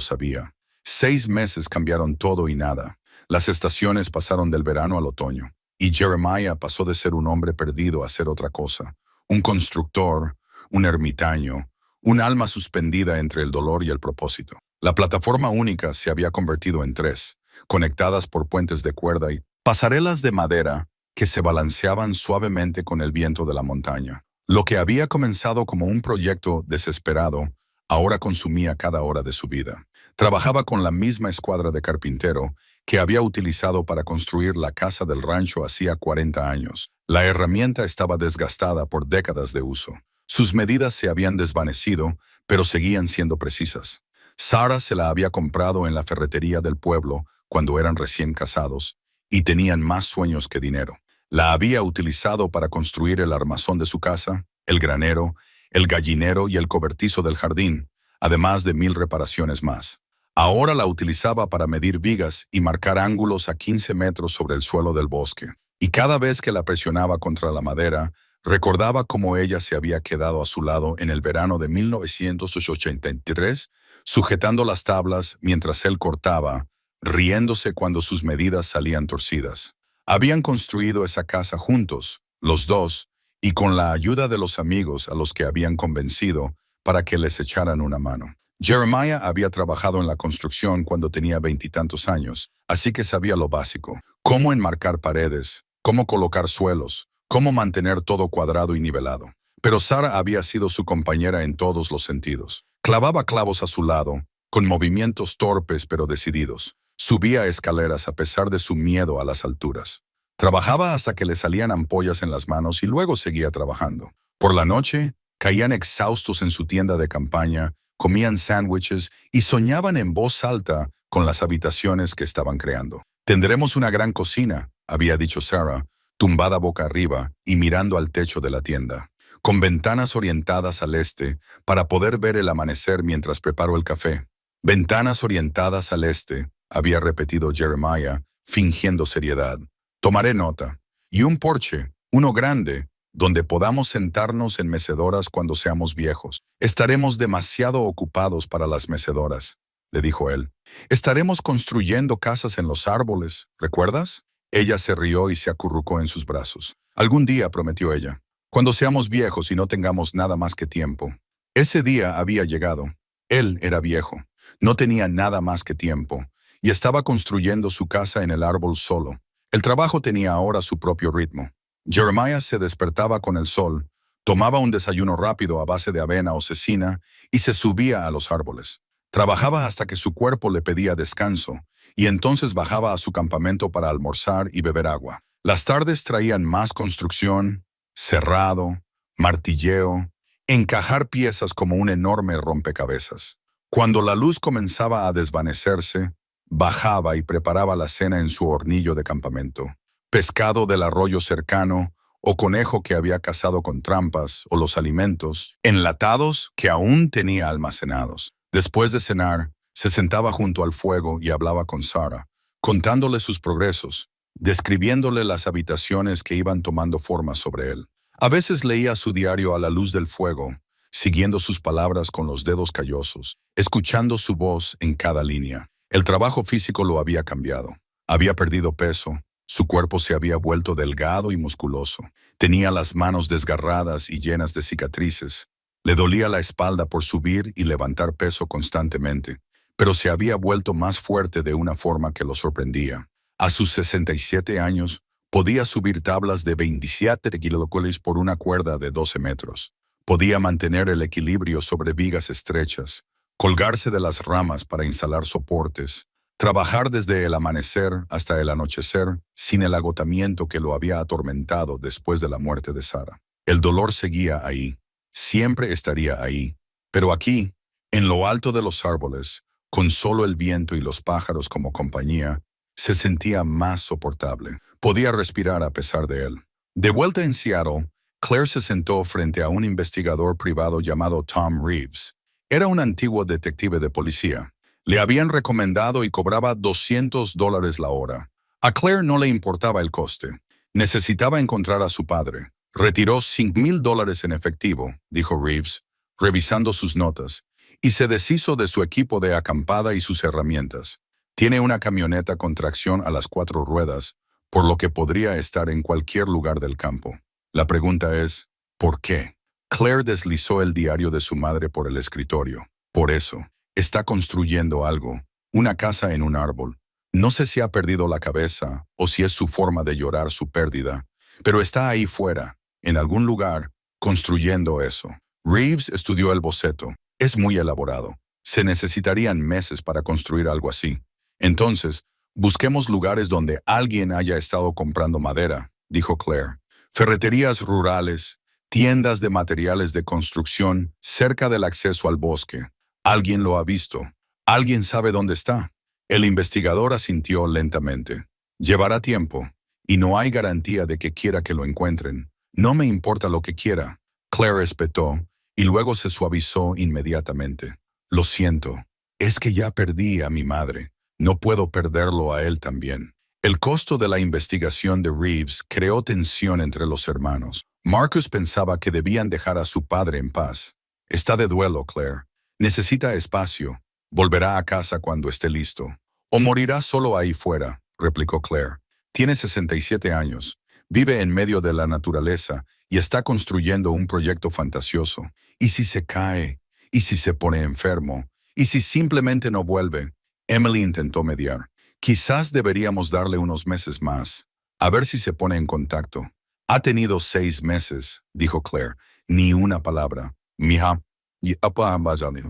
sabía. 6 meses cambiaron todo y nada. Las estaciones pasaron del verano al otoño, y Jeremiah pasó de ser un hombre perdido a ser otra cosa. Un constructor, un ermitaño, un alma suspendida entre el dolor y el propósito. La plataforma única se había convertido en 3, conectadas por puentes de cuerda y pasarelas de madera que se balanceaban suavemente con el viento de la montaña. Lo que había comenzado como un proyecto desesperado, ahora consumía cada hora de su vida. Trabajaba con la misma escuadra de carpintero que había utilizado para construir la casa del rancho hacía 40 años. La herramienta estaba desgastada por décadas de uso. Sus medidas se habían desvanecido, pero seguían siendo precisas. Sarah se la había comprado en la ferretería del pueblo cuando eran recién casados y tenían más sueños que dinero. La había utilizado para construir el armazón de su casa, el granero, el gallinero y el cobertizo del jardín, además de 1000 reparaciones más. Ahora la utilizaba para medir vigas y marcar ángulos a 15 metros sobre el suelo del bosque. Y cada vez que la presionaba contra la madera, recordaba cómo ella se había quedado a su lado en el verano de 1983, sujetando las tablas mientras él cortaba, riéndose cuando sus medidas salían torcidas. Habían construido esa casa juntos, los dos, y con la ayuda de los amigos a los que habían convencido para que les echaran una mano. Jeremiah había trabajado en la construcción cuando tenía 20 y tantos años, así que sabía lo básico: cómo enmarcar paredes, cómo colocar suelos, cómo mantener todo cuadrado y nivelado. Pero Sarah había sido su compañera en todos los sentidos. Clavaba clavos a su lado, con movimientos torpes pero decididos. Subía escaleras a pesar de su miedo a las alturas. Trabajaba hasta que le salían ampollas en las manos y luego seguía trabajando. Por la noche, caían exhaustos en su tienda de campaña, comían sándwiches y soñaban en voz alta con las habitaciones que estaban creando. «Tendremos una gran cocina», había dicho Sarah, tumbada boca arriba y mirando al techo de la tienda, con ventanas orientadas al este para poder ver el amanecer mientras preparo el café. «Ventanas orientadas al este», había repetido Jeremiah, fingiendo seriedad. «Tomaré nota. Y un porche, uno grande, donde podamos sentarnos en mecedoras cuando seamos viejos. Estaremos demasiado ocupados para las mecedoras», le dijo él. «Estaremos construyendo casas en los árboles, ¿recuerdas?». Ella se rió y se acurrucó en sus brazos. «Algún día», prometió ella, «cuando seamos viejos y no tengamos nada más que tiempo». Ese día había llegado. Él era viejo, no tenía nada más que tiempo, y estaba construyendo su casa en el árbol solo. El trabajo tenía ahora su propio ritmo. Jeremiah se despertaba con el sol, tomaba un desayuno rápido a base de avena o cecina y se subía a los árboles. Trabajaba hasta que su cuerpo le pedía descanso, y entonces bajaba a su campamento para almorzar y beber agua. Las tardes traían más construcción, cerrado, martilleo, encajar piezas como un enorme rompecabezas. Cuando la luz comenzaba a desvanecerse, bajaba y preparaba la cena en su hornillo de campamento. Pescado del arroyo cercano, o conejo que había cazado con trampas, o los alimentos enlatados que aún tenía almacenados. Después de cenar, se sentaba junto al fuego y hablaba con Sarah, contándole sus progresos, describiéndole las habitaciones que iban tomando forma sobre él. A veces leía su diario a la luz del fuego, siguiendo sus palabras con los dedos callosos, escuchando su voz en cada línea. El trabajo físico lo había cambiado. Había perdido peso, su cuerpo se había vuelto delgado y musculoso. Tenía las manos desgarradas y llenas de cicatrices. Le dolía la espalda por subir y levantar peso constantemente, pero se había vuelto más fuerte de una forma que lo sorprendía. A sus 67 años, podía subir tablas de 27 kilómetros por una cuerda de 12 metros. Podía mantener el equilibrio sobre vigas estrechas, colgarse de las ramas para instalar soportes, trabajar desde el amanecer hasta el anochecer sin el agotamiento que lo había atormentado después de la muerte de Sarah. El dolor seguía ahí, siempre estaría ahí, pero aquí, en lo alto de los árboles, con solo el viento y los pájaros como compañía, se sentía más soportable. Podía respirar a pesar de él. De vuelta en Seattle, Claire se sentó frente a un investigador privado llamado Tom Reeves. Era un antiguo detective de policía. Le habían recomendado y cobraba $200 la hora. A Claire no le importaba el coste. Necesitaba encontrar a su padre. Retiró $5,000 en efectivo, dijo Reeves, revisando sus notas, y se deshizo de su equipo de acampada y sus herramientas. Tiene una camioneta con tracción a las 4 ruedas, por lo que podría estar en cualquier lugar del campo. La pregunta es, ¿por qué? Claire deslizó el diario de su madre por el escritorio. Por eso, está construyendo algo, una casa en un árbol. No sé si ha perdido la cabeza o si es su forma de llorar su pérdida, pero está ahí fuera, en algún lugar, construyendo eso. Reeves estudió el boceto. Es muy elaborado. Se necesitarían meses para construir algo así. Entonces, busquemos lugares donde alguien haya estado comprando madera, dijo Claire. Ferreterías rurales, tiendas de materiales de construcción cerca del acceso al bosque. Alguien lo ha visto. Alguien sabe dónde está. El investigador asintió lentamente. Llevará tiempo, y no hay garantía de que quiera que lo encuentren. No me importa lo que quiera. Claire espetó, y luego se suavizó inmediatamente. Lo siento, es que ya perdí a mi madre. No puedo perderlo a él también. El costo de la investigación de Reeves creó tensión entre los hermanos. Marcus pensaba que debían dejar a su padre en paz. Está de duelo, Claire. Necesita espacio. Volverá a casa cuando esté listo. O morirá solo ahí fuera, replicó Claire. Tiene 67 años. Vive en medio de la naturaleza y está construyendo un proyecto fantasioso. ¿Y si se cae? ¿Y si se pone enfermo? ¿Y si simplemente no vuelve? Emily intentó mediar. Quizás deberíamos darle unos meses más, a ver si se pone en contacto. Ha tenido 6 meses, dijo Claire. Ni una palabra. Mija,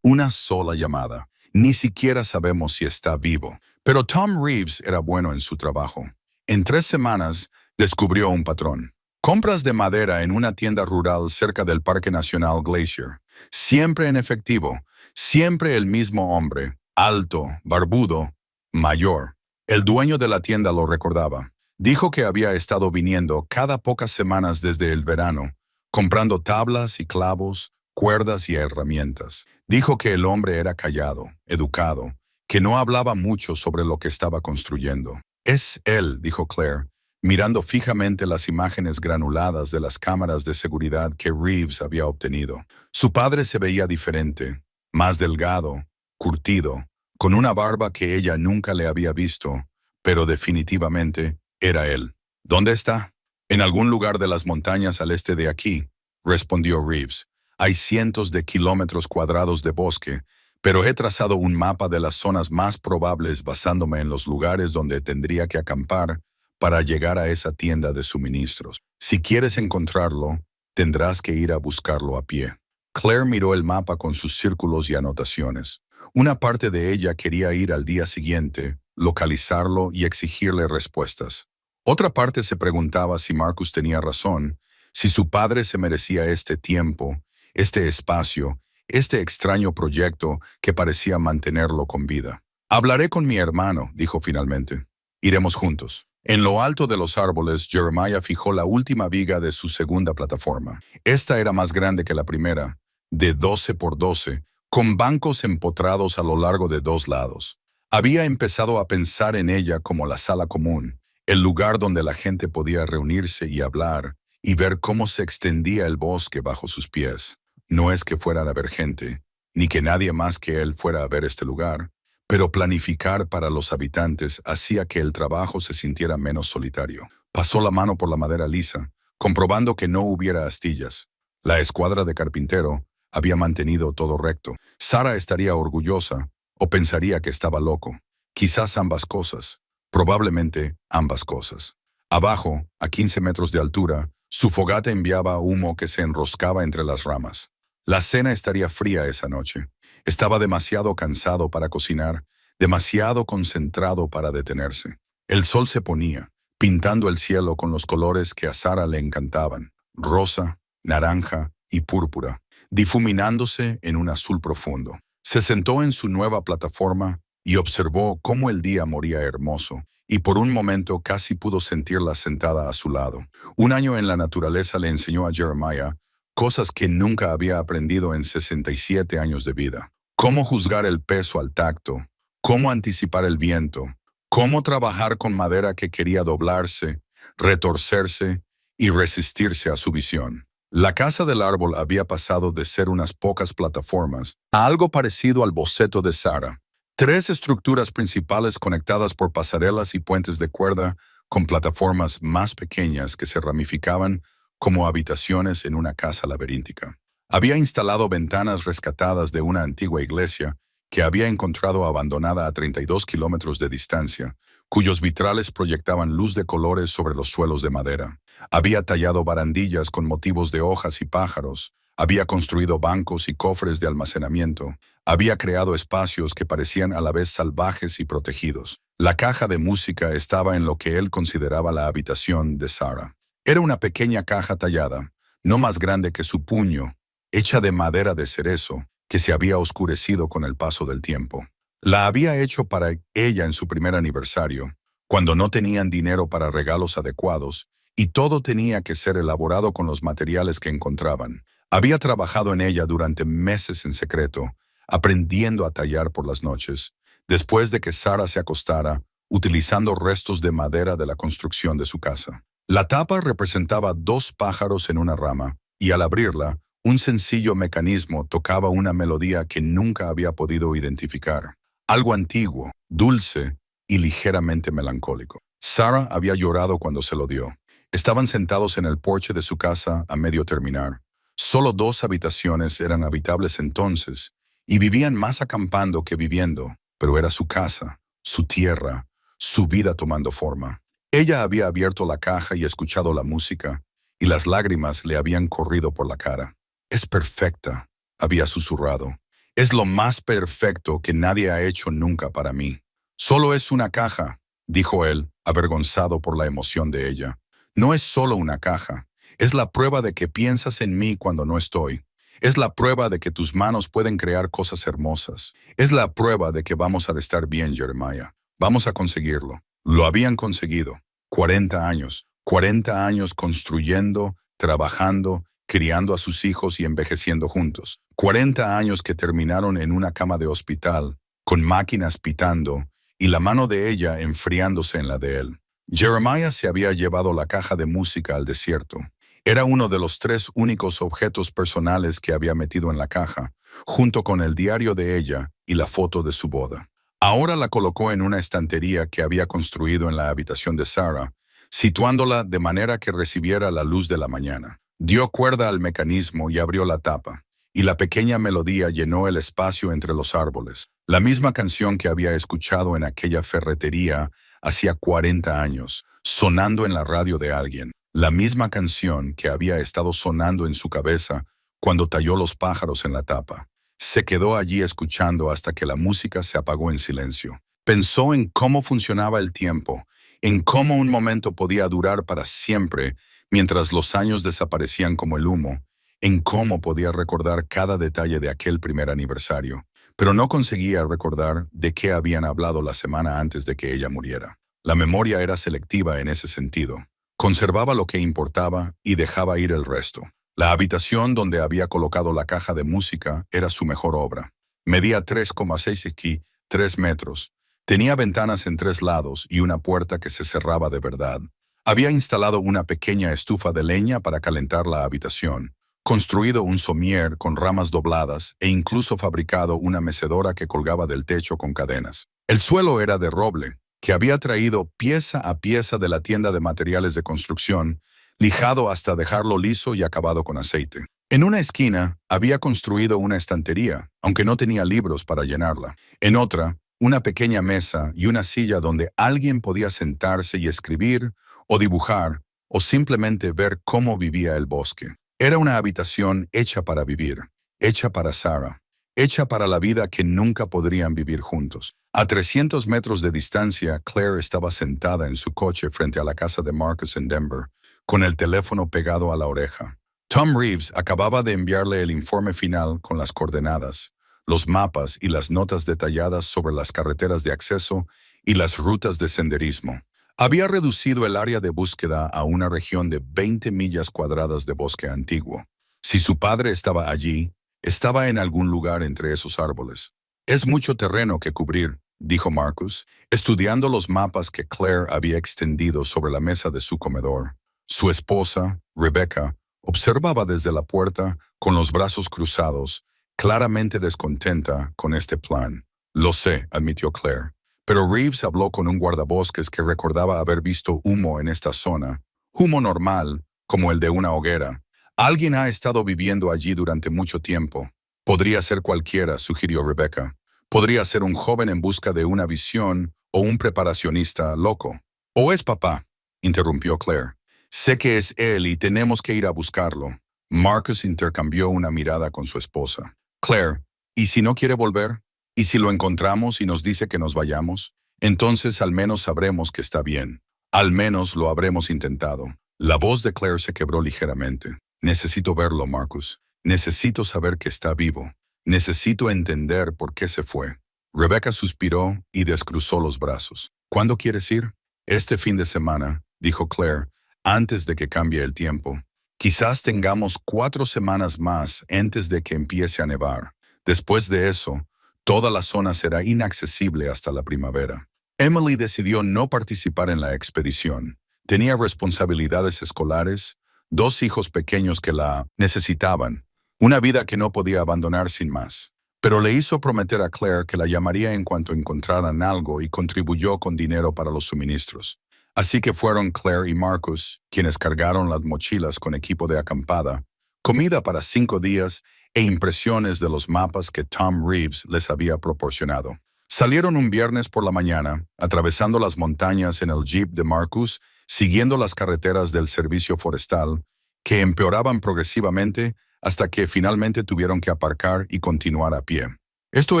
una sola llamada. Ni siquiera sabemos si está vivo. Pero Tom Reeves era bueno en su trabajo. En 3 semanas, descubrió un patrón. Compras de madera en una tienda rural cerca del Parque Nacional Glacier. Siempre en efectivo. Siempre el mismo hombre. Alto, barbudo, mayor. El dueño de la tienda lo recordaba. Dijo que había estado viniendo cada pocas semanas desde el verano, comprando tablas y clavos, cuerdas y herramientas. Dijo que el hombre era callado, educado, que no hablaba mucho sobre lo que estaba construyendo. Es él, dijo Claire, mirando fijamente las imágenes granuladas de las cámaras de seguridad que Reeves había obtenido. Su padre se veía diferente, más delgado, curtido, con una barba que ella nunca le había visto, pero definitivamente era él. ¿Dónde está? En algún lugar de las montañas al este de aquí, respondió Reeves. Hay cientos de kilómetros cuadrados de bosque, pero he trazado un mapa de las zonas más probables basándome en los lugares donde tendría que acampar para llegar a esa tienda de suministros. Si quieres encontrarlo, tendrás que ir a buscarlo a pie. Claire miró el mapa con sus círculos y anotaciones. Una parte de ella quería ir al día siguiente, localizarlo y exigirle respuestas. Otra parte se preguntaba si Marcus tenía razón, si su padre se merecía este tiempo, este espacio, este extraño proyecto que parecía mantenerlo con vida. Hablaré con mi hermano, dijo finalmente. Iremos juntos. En lo alto de los árboles, Jeremiah fijó la última viga de su segunda plataforma. Esta era más grande que la primera, de 12 por 12, con bancos empotrados a lo largo de 2 lados. Había empezado a pensar en ella como la sala común, el lugar donde la gente podía reunirse y hablar, y ver cómo se extendía el bosque bajo sus pies. No es que fueran a ver gente, ni que nadie más que él fuera a ver este lugar, pero planificar para los habitantes hacía que el trabajo se sintiera menos solitario. Pasó la mano por la madera lisa, comprobando que no hubiera astillas. La escuadra de carpintero había mantenido todo recto. Sara estaría orgullosa, o pensaría que estaba loco. Quizás ambas cosas. Probablemente ambas cosas. Abajo, a 15 metros de altura, su fogata enviaba humo que se enroscaba entre las ramas. La cena estaría fría esa noche. Estaba demasiado cansado para cocinar, demasiado concentrado para detenerse. El sol se ponía, pintando el cielo con los colores que a Sara le encantaban, rosa, naranja y púrpura, difuminándose en un azul profundo. Se sentó en su nueva plataforma y observó cómo el día moría hermoso, y por un momento casi pudo sentirla sentada a su lado. Un año en la naturaleza le enseñó a Jeremiah cosas que nunca había aprendido en 67 años de vida. Cómo juzgar el peso al tacto, cómo anticipar el viento, cómo trabajar con madera que quería doblarse, retorcerse y resistirse a su visión. La casa del árbol había pasado de ser unas pocas plataformas a algo parecido al boceto de Sara. 3 estructuras principales conectadas por pasarelas y puentes de cuerda con plataformas más pequeñas que se ramificaban como habitaciones en una casa laberíntica. Había instalado ventanas rescatadas de una antigua iglesia que había encontrado abandonada a 32 kilómetros de distancia, cuyos vitrales proyectaban luz de colores sobre los suelos de madera. Había tallado barandillas con motivos de hojas y pájaros, había construido bancos y cofres de almacenamiento, había creado espacios que parecían a la vez salvajes y protegidos. La caja de música estaba en lo que él consideraba la habitación de Sarah. Era una pequeña caja tallada, no más grande que su puño, hecha de madera de cerezo, que se había oscurecido con el paso del tiempo. La había hecho para ella en su primer aniversario, cuando no tenían dinero para regalos adecuados, y todo tenía que ser elaborado con los materiales que encontraban. Había trabajado en ella durante meses en secreto, aprendiendo a tallar por las noches, después de que Sarah se acostara, utilizando restos de madera de la construcción de su casa. La tapa representaba 2 pájaros en una rama, y al abrirla, un sencillo mecanismo tocaba una melodía que nunca había podido identificar. Algo antiguo, dulce y ligeramente melancólico. Sarah había llorado cuando se lo dio. Estaban sentados en el porche de su casa a medio terminar. Solo 2 habitaciones eran habitables entonces, y vivían más acampando que viviendo, pero era su casa, su tierra, su vida tomando forma. Ella había abierto la caja y escuchado la música, y las lágrimas le habían corrido por la cara. «Es perfecta», había susurrado. «Es lo más perfecto que nadie ha hecho nunca para mí». «Solo es una caja», dijo él, avergonzado por la emoción de ella. «No es solo una caja. Es la prueba de que piensas en mí cuando no estoy. Es la prueba de que tus manos pueden crear cosas hermosas. Es la prueba de que vamos a estar bien, Jeremiah. Vamos a conseguirlo». Lo habían conseguido. 40 años. 40 años construyendo, trabajando, criando a sus hijos y envejeciendo juntos. 40 años que terminaron en una cama de hospital, con máquinas pitando, y la mano de ella enfriándose en la de él. Jeremiah se había llevado la caja de música al desierto. Era uno de los 3 únicos objetos personales que había metido en la caja, junto con el diario de ella y la foto de su boda. Ahora la colocó en una estantería que había construido en la habitación de Sarah, situándola de manera que recibiera la luz de la mañana. Dio cuerda al mecanismo y abrió la tapa, y la pequeña melodía llenó el espacio entre los árboles. La misma canción que había escuchado en aquella ferretería hacía 40 años, sonando en la radio de alguien. La misma canción que había estado sonando en su cabeza cuando talló los pájaros en la tapa. Se quedó allí escuchando hasta que la música se apagó en silencio. Pensó en cómo funcionaba el tiempo, en cómo un momento podía durar para siempre mientras los años desaparecían como el humo, en cómo podía recordar cada detalle de aquel primer aniversario, pero no conseguía recordar de qué habían hablado la semana antes de que ella muriera. La memoria era selectiva en ese sentido. Conservaba lo que importaba y dejaba ir el resto. La habitación donde había colocado la caja de música era su mejor obra. Medía 3,6 esquí, 3 metros. Tenía ventanas en 3 lados y una puerta que se cerraba de verdad. Había instalado una pequeña estufa de leña para calentar la habitación, construido un somier con ramas dobladas e incluso fabricado una mecedora que colgaba del techo con cadenas. El suelo era de roble, que había traído pieza a pieza de la tienda de materiales de construcción, lijado hasta dejarlo liso y acabado con aceite. En una esquina había construido una estantería, aunque no tenía libros para llenarla. En otra, una pequeña mesa y una silla donde alguien podía sentarse y escribir, o dibujar, o simplemente ver cómo vivía el bosque. Era una habitación hecha para vivir, hecha para Sarah, hecha para la vida que nunca podrían vivir juntos. A 300 metros de distancia, Claire estaba sentada en su coche frente a la casa de Marcus en Denver, con el teléfono pegado a la oreja. Tom Reeves acababa de enviarle el informe final con las coordenadas, los mapas y las notas detalladas sobre las carreteras de acceso y las rutas de senderismo. Había reducido el área de búsqueda a una región de 20 millas cuadradas de bosque antiguo. Si su padre estaba allí, estaba en algún lugar entre esos árboles. «Es mucho terreno que cubrir», dijo Marcus, estudiando los mapas que Claire había extendido sobre la mesa de su comedor. Su esposa, Rebecca, observaba desde la puerta con los brazos cruzados, claramente descontenta con este plan. «Lo sé», admitió Claire. Pero Reeves habló con un guardabosques que recordaba haber visto humo en esta zona. Humo normal, como el de una hoguera. Alguien ha estado viviendo allí durante mucho tiempo. Podría ser cualquiera, sugirió Rebecca. Podría ser un joven en busca de una visión o un preparacionista loco. ¿O es papá?, interrumpió Claire. Sé que es él y tenemos que ir a buscarlo. Marcus intercambió una mirada con su esposa. Claire, ¿y si no quiere volver? ¿Y si lo encontramos y nos dice que nos vayamos? Entonces al menos sabremos que está bien. Al menos lo habremos intentado. La voz de Claire se quebró ligeramente. Necesito verlo, Marcus. Necesito saber que está vivo. Necesito entender por qué se fue. Rebecca suspiró y descruzó los brazos. ¿Cuándo quieres ir? Este fin de semana, dijo Claire, antes de que cambie el tiempo. Quizás tengamos 4 semanas más antes de que empiece a nevar. Después de eso, toda la zona será inaccesible hasta la primavera. Emily decidió no participar en la expedición. Tenía responsabilidades escolares, 2 hijos pequeños que la necesitaban, una vida que no podía abandonar sin más. Pero le hizo prometer a Claire que la llamaría en cuanto encontraran algo y contribuyó con dinero para los suministros. Así que fueron Claire y Marcus quienes cargaron las mochilas con equipo de acampada, comida para 5 días e impresiones de los mapas que Tom Reeves les había proporcionado. Salieron un viernes por la mañana, atravesando las montañas en el jeep de Marcus, siguiendo las carreteras del servicio forestal, que empeoraban progresivamente hasta que finalmente tuvieron que aparcar y continuar a pie. «Esto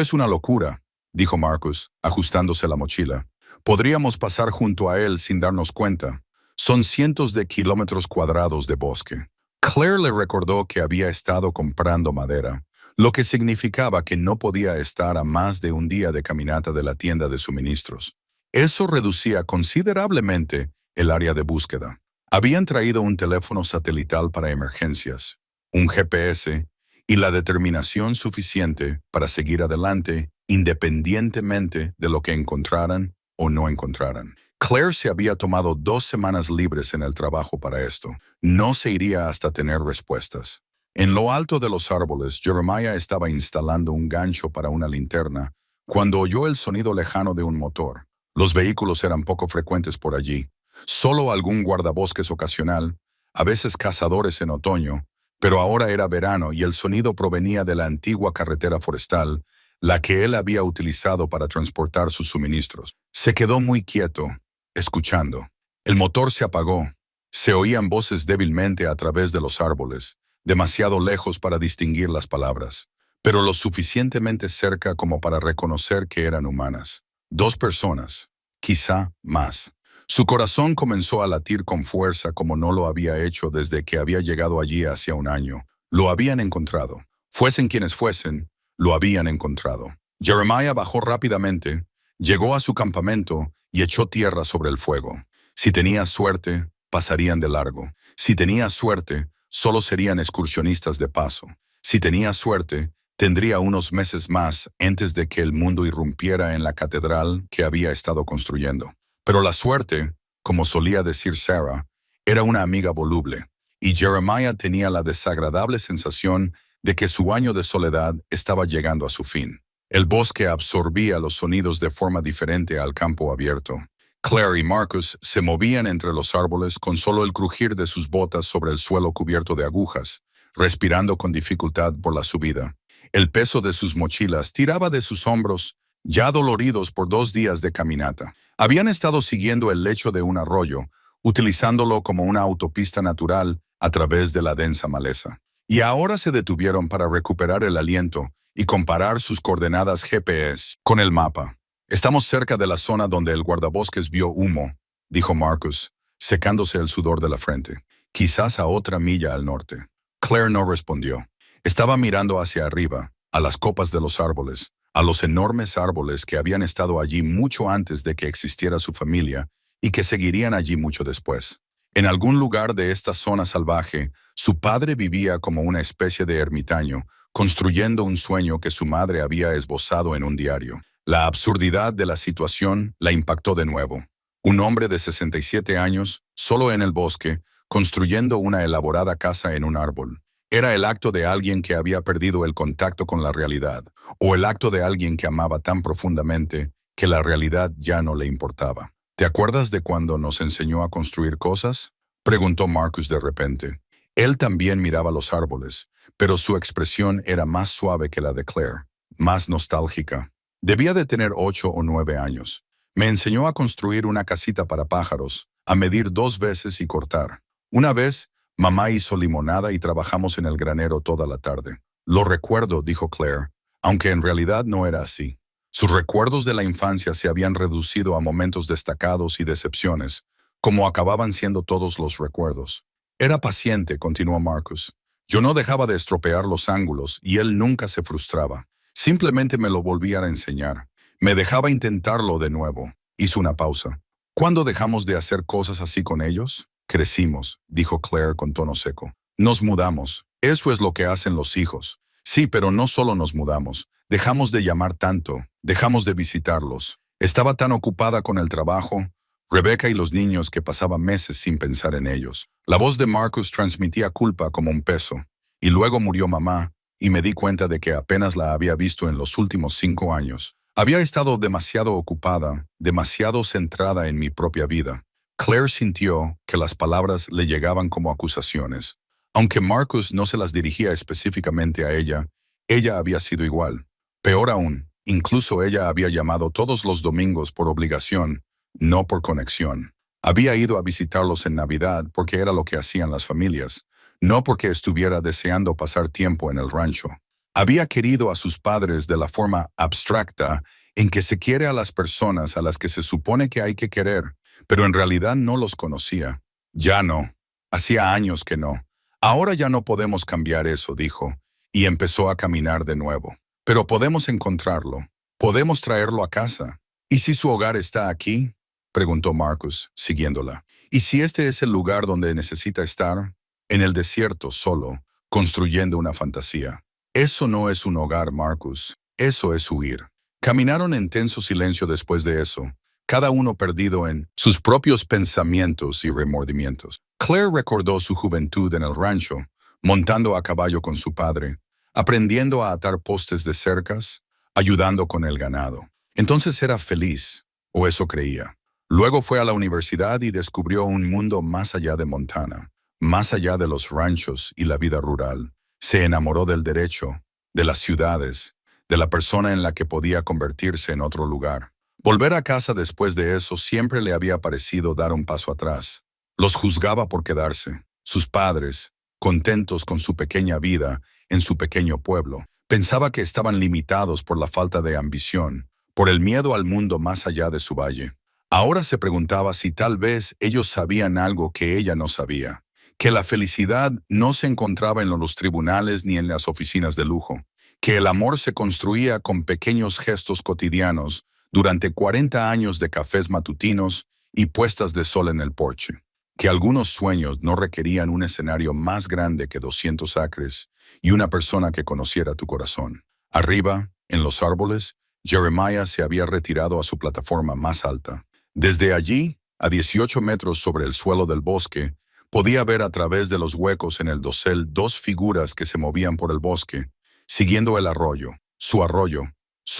es una locura», dijo Marcus, ajustándose la mochila. «Podríamos pasar junto a él sin darnos cuenta. Son cientos de kilómetros cuadrados de bosque». Claire le recordó que había estado comprando madera, lo que significaba que no podía estar a más de un día de caminata de la tienda de suministros. Eso reducía considerablemente el área de búsqueda. Habían traído un teléfono satelital para emergencias, un GPS y la determinación suficiente para seguir adelante independientemente de lo que encontraran o no encontraran. Claire se había tomado 2 semanas libres en el trabajo para esto. No se iría hasta tener respuestas. En lo alto de los árboles, Jeremiah estaba instalando un gancho para una linterna cuando oyó el sonido lejano de un motor. Los vehículos eran poco frecuentes por allí. Solo algún guardabosques ocasional, a veces cazadores en otoño, pero ahora era verano y el sonido provenía de la antigua carretera forestal, la que él había utilizado para transportar sus suministros. Se quedó muy quieto, escuchando. El motor se apagó. Se oían voces débilmente a través de los árboles, demasiado lejos para distinguir las palabras, pero lo suficientemente cerca como para reconocer que eran humanas. 2 personas, quizá más. Su corazón comenzó a latir con fuerza como no lo había hecho desde que había llegado allí hacía un año. Lo habían encontrado. Fuesen quienes fuesen, lo habían encontrado. Jeremiah bajó rápidamente, llegó a su campamento y echó tierra sobre el fuego. Si tenía suerte, pasarían de largo. Si tenía suerte, solo serían excursionistas de paso. Si tenía suerte, tendría unos meses más antes de que el mundo irrumpiera en la catedral que había estado construyendo. Pero la suerte, como solía decir Sarah, era una amiga voluble, y Jeremiah tenía la desagradable sensación de que su año de soledad estaba llegando a su fin. El bosque absorbía los sonidos de forma diferente al campo abierto. Claire y Marcus se movían entre los árboles con solo el crujir de sus botas sobre el suelo cubierto de agujas, respirando con dificultad por la subida. El peso de sus mochilas tiraba de sus hombros, ya doloridos por 2 días de caminata. Habían estado siguiendo el lecho de un arroyo, utilizándolo como una autopista natural a través de la densa maleza. Y ahora se detuvieron para recuperar el aliento y comparar sus coordenadas GPS con el mapa. «Estamos cerca de la zona donde el guardabosques vio humo», dijo Marcus, secándose el sudor de la frente. «Quizás a otra milla al norte». Claire no respondió. Estaba mirando hacia arriba, a las copas de los árboles, a los enormes árboles que habían estado allí mucho antes de que existiera su familia y que seguirían allí mucho después. En algún lugar de esta zona salvaje, su padre vivía como una especie de ermitaño, construyendo un sueño que su madre había esbozado en un diario. La absurdidad de la situación la impactó de nuevo. Un hombre de 67 años, solo en el bosque, construyendo una elaborada casa en un árbol. Era el acto de alguien que había perdido el contacto con la realidad, o el acto de alguien que amaba tan profundamente que la realidad ya no le importaba. «¿Te acuerdas de cuando nos enseñó a construir cosas?», preguntó Marcus de repente. Él también miraba los árboles, pero su expresión era más suave que la de Claire, más nostálgica. Debía de tener 8 o 9 años. Me enseñó a construir una casita para pájaros, a medir 2 veces y cortar. Una vez, mamá hizo limonada y trabajamos en el granero toda la tarde. Lo recuerdo, dijo Claire, aunque en realidad no era así. Sus recuerdos de la infancia se habían reducido a momentos destacados y decepciones, como acababan siendo todos los recuerdos. Era paciente, continuó Marcus. Yo no dejaba de estropear los ángulos y él nunca se frustraba. Simplemente me lo volvía a enseñar. Me dejaba intentarlo de nuevo. Hizo una pausa. ¿Cuándo dejamos de hacer cosas así con ellos? Crecimos, dijo Claire con tono seco. Nos mudamos. Eso es lo que hacen los hijos. Sí, pero no solo nos mudamos. Dejamos de llamar tanto. Dejamos de visitarlos. Estaba tan ocupada con el trabajo, Rebecca y los niños, que pasaba meses sin pensar en ellos. La voz de Marcus transmitía culpa como un peso. Y luego murió mamá, y me di cuenta de que apenas la había visto en los últimos 5 años. Había estado demasiado ocupada, demasiado centrada en mi propia vida. Claire sintió que las palabras le llegaban como acusaciones. Aunque Marcus no se las dirigía específicamente a ella había sido igual. Peor aún, incluso ella había llamado todos los domingos por obligación, no por conexión. Había ido a visitarlos en Navidad porque era lo que hacían las familias, no porque estuviera deseando pasar tiempo en el rancho. Había querido a sus padres de la forma abstracta en que se quiere a las personas a las que se supone que hay que querer, pero en realidad no los conocía. Ya no. Hacía años que no. Ahora ya no podemos cambiar eso, dijo, y empezó a caminar de nuevo. Pero podemos encontrarlo. Podemos traerlo a casa. ¿Y si su hogar está aquí? Preguntó Marcus, siguiéndola. ¿Y si este es el lugar donde necesita estar? En el desierto, solo, construyendo una fantasía. Eso no es un hogar, Marcus. Eso es huir. Caminaron en tenso silencio después de eso, cada uno perdido en sus propios pensamientos y remordimientos. Claire recordó su juventud en el rancho, montando a caballo con su padre, aprendiendo a atar postes de cercas, ayudando con el ganado. Entonces era feliz, o eso creía. Luego fue a la universidad y descubrió un mundo más allá de Montana, más allá de los ranchos y la vida rural. Se enamoró del derecho, de las ciudades, de la persona en la que podía convertirse en otro lugar. Volver a casa después de eso siempre le había parecido dar un paso atrás. Los juzgaba por quedarse. Sus padres, contentos con su pequeña vida en su pequeño pueblo, pensaba que estaban limitados por la falta de ambición, por el miedo al mundo más allá de su valle. Ahora se preguntaba si tal vez ellos sabían algo que ella no sabía, que la felicidad no se encontraba en los tribunales ni en las oficinas de lujo, que el amor se construía con pequeños gestos cotidianos durante 40 años de cafés matutinos y puestas de sol en el porche, que algunos sueños no requerían un escenario más grande que 200 acres y una persona que conociera tu corazón. Arriba, en los árboles, Jeremiah se había retirado a su plataforma más alta. Desde allí, a 18 metros sobre el suelo del bosque, podía ver a través de los huecos en el dosel 2 figuras que se movían por el bosque, siguiendo el arroyo, su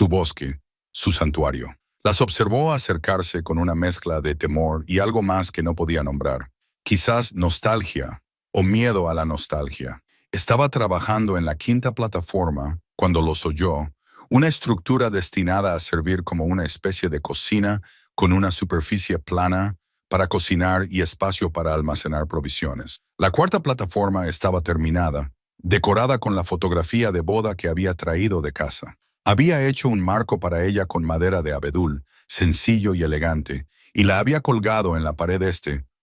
bosque, su santuario. Las observó acercarse con una mezcla de temor y algo más que no podía nombrar. Quizás nostalgia o miedo a la nostalgia. Estaba trabajando en la 5ª plataforma cuando los oyó, una estructura destinada a servir como una especie de cocina con una superficie plana para cocinar y espacio para almacenar provisiones. La 4ª plataforma estaba terminada, decorada con la fotografía de boda que había traído de casa. Había hecho un marco para ella con madera de abedul, sencillo y elegante, y la había colgado en la pared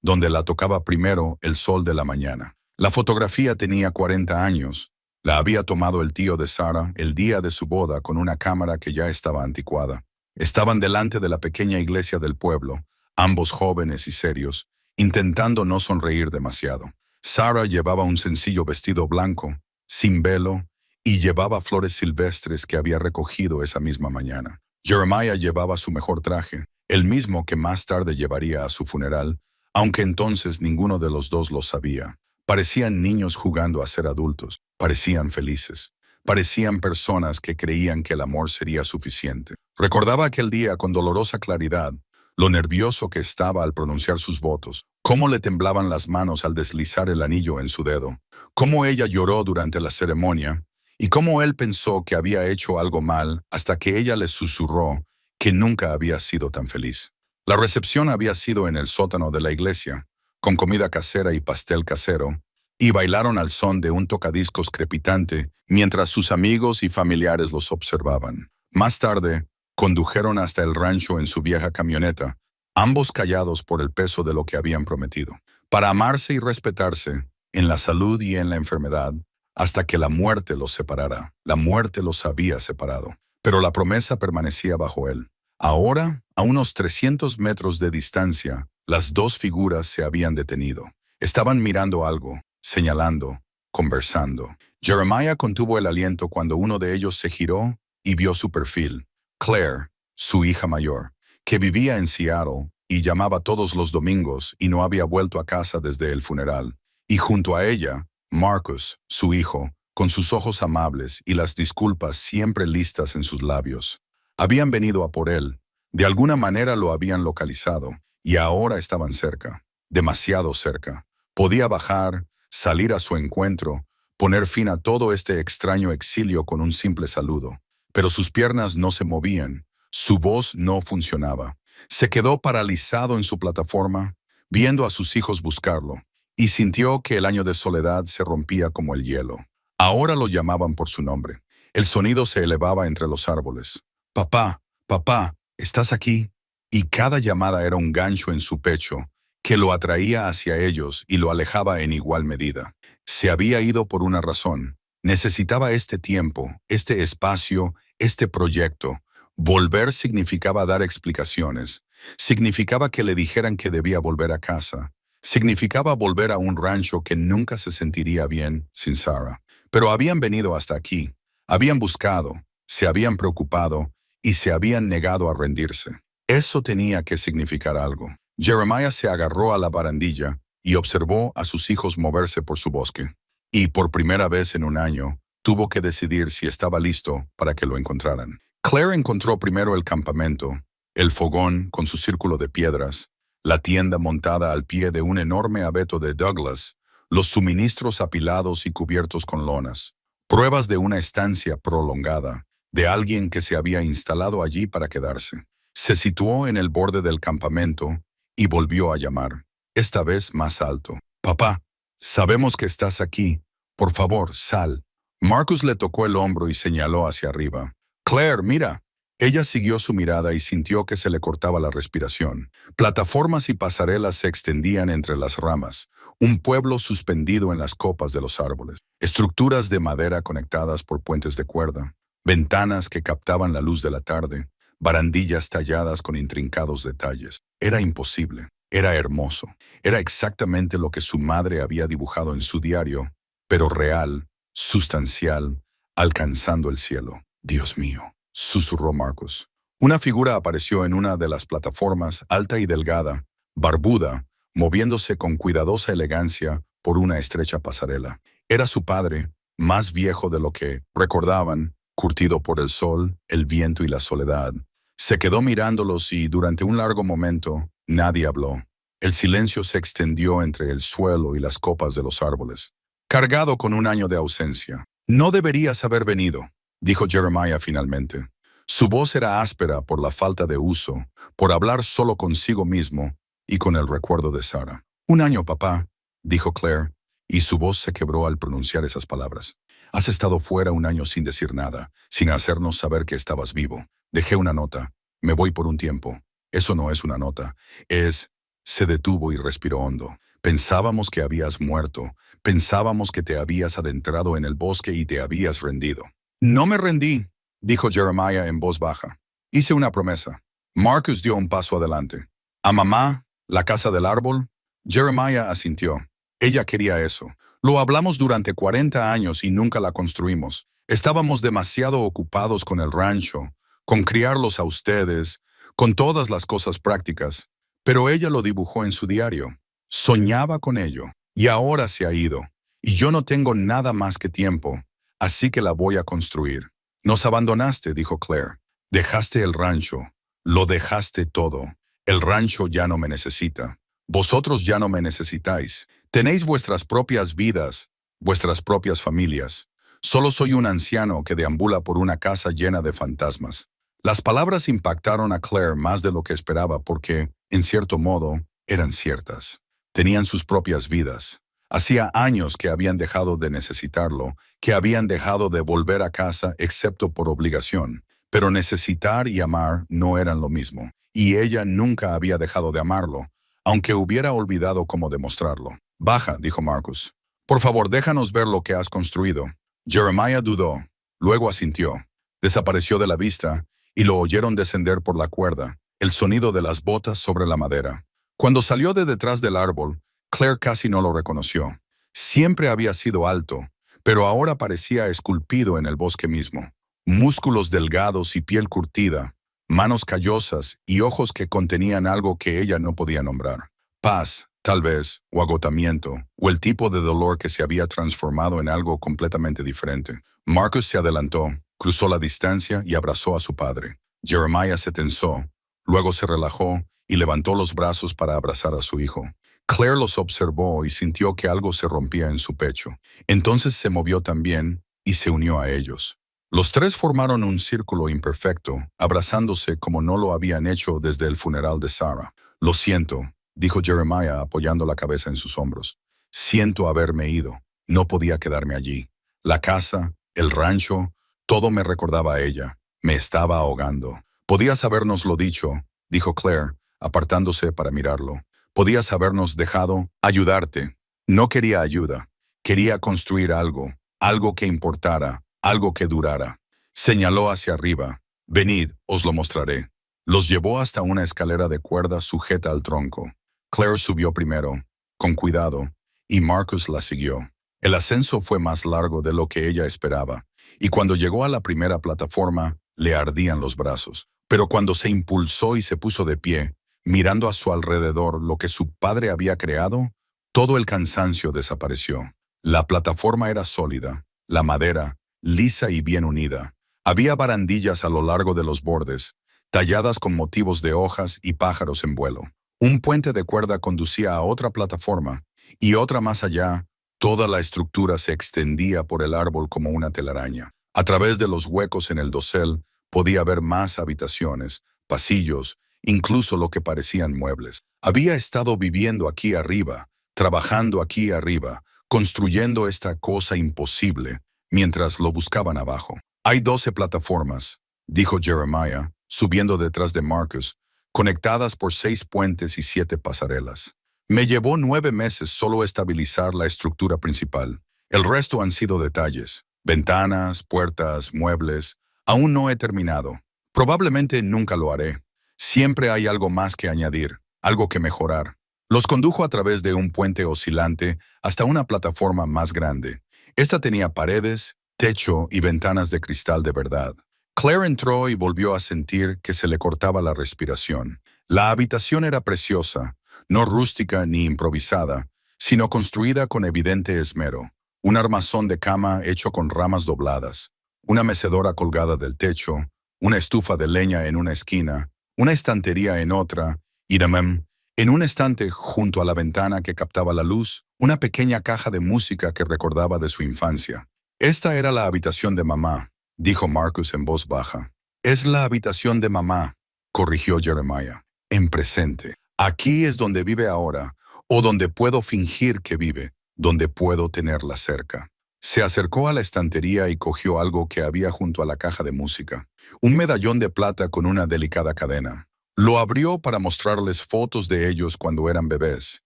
donde la tocaba primero el sol de la mañana. La fotografía tenía 40 años. La había tomado el tío de Sarah el día de su boda con una cámara que ya estaba anticuada. Estaban delante de la pequeña iglesia del pueblo, ambos jóvenes y serios, intentando no sonreír demasiado. Sarah llevaba un sencillo vestido blanco, sin velo, y llevaba flores silvestres que había recogido esa misma mañana. Jeremiah llevaba su mejor traje, el mismo que más tarde llevaría a su funeral, aunque entonces ninguno de los dos lo sabía. Parecían niños jugando a ser adultos, parecían felices, parecían personas que creían que el amor sería suficiente. Recordaba aquel día con dolorosa claridad, lo nervioso que estaba al pronunciar sus votos, cómo le temblaban las manos al deslizar el anillo en su dedo, cómo ella lloró durante la ceremonia y cómo él pensó que había hecho algo mal hasta que ella le susurró que nunca había sido tan feliz. La recepción había sido en el sótano de la iglesia, con comida casera y pastel casero, y bailaron al son de un tocadiscos crepitante mientras sus amigos y familiares los observaban. Más tarde, condujeron hasta el rancho en su vieja camioneta, ambos callados por el peso de lo que habían prometido, para amarse y respetarse, en la salud y en la enfermedad, hasta que la muerte los separara. La muerte los había separado, pero la promesa permanecía bajo él. Ahora, a unos 300 metros de distancia, las dos figuras se habían detenido. Estaban mirando algo, señalando, conversando. Jeremiah contuvo el aliento cuando uno de ellos se giró y vio su perfil. Claire, su hija mayor, que vivía en Seattle y llamaba todos los domingos y no había vuelto a casa desde el funeral. Y junto a ella, Marcus, su hijo, con sus ojos amables y las disculpas siempre listas en sus labios. Habían venido a por él. De alguna manera lo habían localizado y ahora estaban cerca, demasiado cerca. Podía bajar, salir a su encuentro, poner fin a todo este extraño exilio con un simple saludo. Pero sus piernas no se movían, su voz no funcionaba. Se quedó paralizado en su plataforma, viendo a sus hijos buscarlo, y sintió que el año de soledad se rompía como el hielo. Ahora lo llamaban por su nombre. El sonido se elevaba entre los árboles. «Papá, papá, ¿estás aquí?» Y cada llamada era un gancho en su pecho, que lo atraía hacia ellos y lo alejaba en igual medida. Se había ido por una razón. Necesitaba este tiempo, este espacio, este proyecto. Volver significaba dar explicaciones. Significaba que le dijeran que debía volver a casa. Significaba volver a un rancho que nunca se sentiría bien sin Sarah. Pero habían venido hasta aquí. Habían buscado, se habían preocupado y se habían negado a rendirse. Eso tenía que significar algo. Jeremiah se agarró a la barandilla y observó a sus hijos moverse por su bosque. Y por primera vez en un año, tuvo que decidir si estaba listo para que lo encontraran. Claire encontró primero el campamento, el fogón con su círculo de piedras, la tienda montada al pie de un enorme abeto de Douglas, los suministros apilados y cubiertos con lonas, pruebas de una estancia prolongada, de alguien que se había instalado allí para quedarse. Se situó en el borde del campamento y volvió a llamar, esta vez más alto. «Papá, sabemos que estás aquí. Por favor, sal». Marcus le tocó el hombro y señaló hacia arriba. «Claire, mira». Ella siguió su mirada y sintió que se le cortaba la respiración. Plataformas y pasarelas se extendían entre las ramas, un pueblo suspendido en las copas de los árboles, estructuras de madera conectadas por puentes de cuerda, ventanas que captaban la luz de la tarde, barandillas talladas con intrincados detalles. Era imposible, era hermoso, era exactamente lo que su madre había dibujado en su diario, pero real, sustancial, alcanzando el cielo. «Dios mío», susurró Marcus. Una figura apareció en una de las plataformas, alta y delgada, barbuda, moviéndose con cuidadosa elegancia por una estrecha pasarela. Era su padre, más viejo de lo que recordaban, curtido por el sol, el viento y la soledad. Se quedó mirándolos y, durante un largo momento, nadie habló. El silencio se extendió entre el suelo y las copas de los árboles, cargado con un año de ausencia. «No deberías haber venido», dijo Jeremiah finalmente. Su voz era áspera por la falta de uso, por hablar solo consigo mismo y con el recuerdo de Sarah. «Un año, papá», dijo Claire, y su voz se quebró al pronunciar esas palabras. «Has estado fuera un año sin decir nada, sin hacernos saber que estabas vivo. Dejé una nota. Me voy por un tiempo». «Eso no es una nota. Es...» Se detuvo y respiró hondo. «Pensábamos que habías muerto. Pensábamos que te habías adentrado en el bosque y te habías rendido». «No me rendí», dijo Jeremiah en voz baja. «Hice una promesa». Marcus dio un paso adelante. «¿A mamá? ¿La casa del árbol?» Jeremiah asintió. «Ella quería eso. Lo hablamos durante 40 años y nunca la construimos. Estábamos demasiado ocupados con el rancho, con criarlos a ustedes, con todas las cosas prácticas. Pero ella lo dibujó en su diario. Soñaba con ello. Y ahora se ha ido. Y yo no tengo nada más que tiempo. Así que la voy a construir». «Nos abandonaste», dijo Claire. «Dejaste el rancho. Lo dejaste todo. El rancho ya no me necesita. Vosotros ya no me necesitáis. Tenéis vuestras propias vidas, vuestras propias familias. Solo soy un anciano que deambula por una casa llena de fantasmas. Las palabras impactaron a Claire más de lo que esperaba porque, en cierto modo, eran ciertas. Tenían sus propias vidas. Hacía años que habían dejado de necesitarlo, que habían dejado de volver a casa excepto por obligación. Pero necesitar y amar no eran lo mismo, y ella nunca había dejado de amarlo, aunque hubiera olvidado cómo demostrarlo. Baja, dijo Marcus. Por favor, déjanos ver lo que has construido. Jeremiah dudó, luego asintió. Desapareció de la vista, y lo oyeron descender por la cuerda, el sonido de las botas sobre la madera. Cuando salió de detrás del árbol, Claire casi no lo reconoció. Siempre había sido alto, pero ahora parecía esculpido en el bosque mismo. Músculos delgados y piel curtida, manos callosas y ojos que contenían algo que ella no podía nombrar. Paz, tal vez, o agotamiento, o el tipo de dolor que se había transformado en algo completamente diferente. Marcus se adelantó, cruzó la distancia y abrazó a su padre. Jeremiah se tensó, luego se relajó y levantó los brazos para abrazar a su hijo. Claire los observó y sintió que algo se rompía en su pecho. Entonces se movió también y se unió a ellos. Los tres formaron un círculo imperfecto, abrazándose como no lo habían hecho desde el funeral de Sarah. Lo siento, dijo Jeremiah apoyando la cabeza en sus hombros. Siento haberme ido. No podía quedarme allí. La casa, el rancho, todo me recordaba a ella. Me estaba ahogando. Podías habernoslo dicho, dijo Claire, apartándose para mirarlo. Podías habernos dejado ayudarte. No quería ayuda. Quería construir algo, algo que importara, algo que durara. Señaló hacia arriba. Venid, os lo mostraré. Los llevó hasta una escalera de cuerda sujeta al tronco. Claire subió primero, con cuidado, y Marcus la siguió. El ascenso fue más largo de lo que ella esperaba, y cuando llegó a la primera plataforma, le ardían los brazos. Pero cuando se impulsó y se puso de pie, mirando a su alrededor lo que su padre había creado, todo el cansancio desapareció. La plataforma era sólida, la madera, lisa y bien unida. Había barandillas a lo largo de los bordes, talladas con motivos de hojas y pájaros en vuelo. Un puente de cuerda conducía a otra plataforma, y otra más allá. Toda la estructura se extendía por el árbol como una telaraña. A través de los huecos en el dosel podía ver más habitaciones, pasillos, incluso lo que parecían muebles. Había estado viviendo aquí arriba, trabajando aquí arriba, construyendo esta cosa imposible, mientras lo buscaban abajo. Hay 12 plataformas, dijo Jeremiah, subiendo detrás de Marcus, conectadas por 6 puentes y 7 pasarelas. Me llevó 9 meses solo estabilizar la estructura principal. El resto han sido detalles. Ventanas, puertas, muebles. Aún no he terminado. Probablemente nunca lo haré. Siempre hay algo más que añadir, algo que mejorar. Los condujo a través de un puente oscilante hasta una plataforma más grande. Esta tenía paredes, techo y ventanas de cristal de verdad. Claire entró y volvió a sentir que se le cortaba la respiración. La habitación era preciosa, no rústica ni improvisada, sino construida con evidente esmero. Un armazón de cama hecho con ramas dobladas, una mecedora colgada del techo, una estufa de leña en una esquina, una estantería en otra, y en un estante junto a la ventana que captaba la luz, una pequeña caja de música que recordaba de su infancia. Esta era la habitación de mamá, dijo Marcus en voz baja. Es la habitación de mamá, corrigió Jeremiah, en presente. Aquí es donde vive ahora, o donde puedo fingir que vive, donde puedo tenerla cerca. Se acercó a la estantería y cogió algo que había junto a la caja de música, un medallón de plata con una delicada cadena. Lo abrió para mostrarles fotos de ellos cuando eran bebés,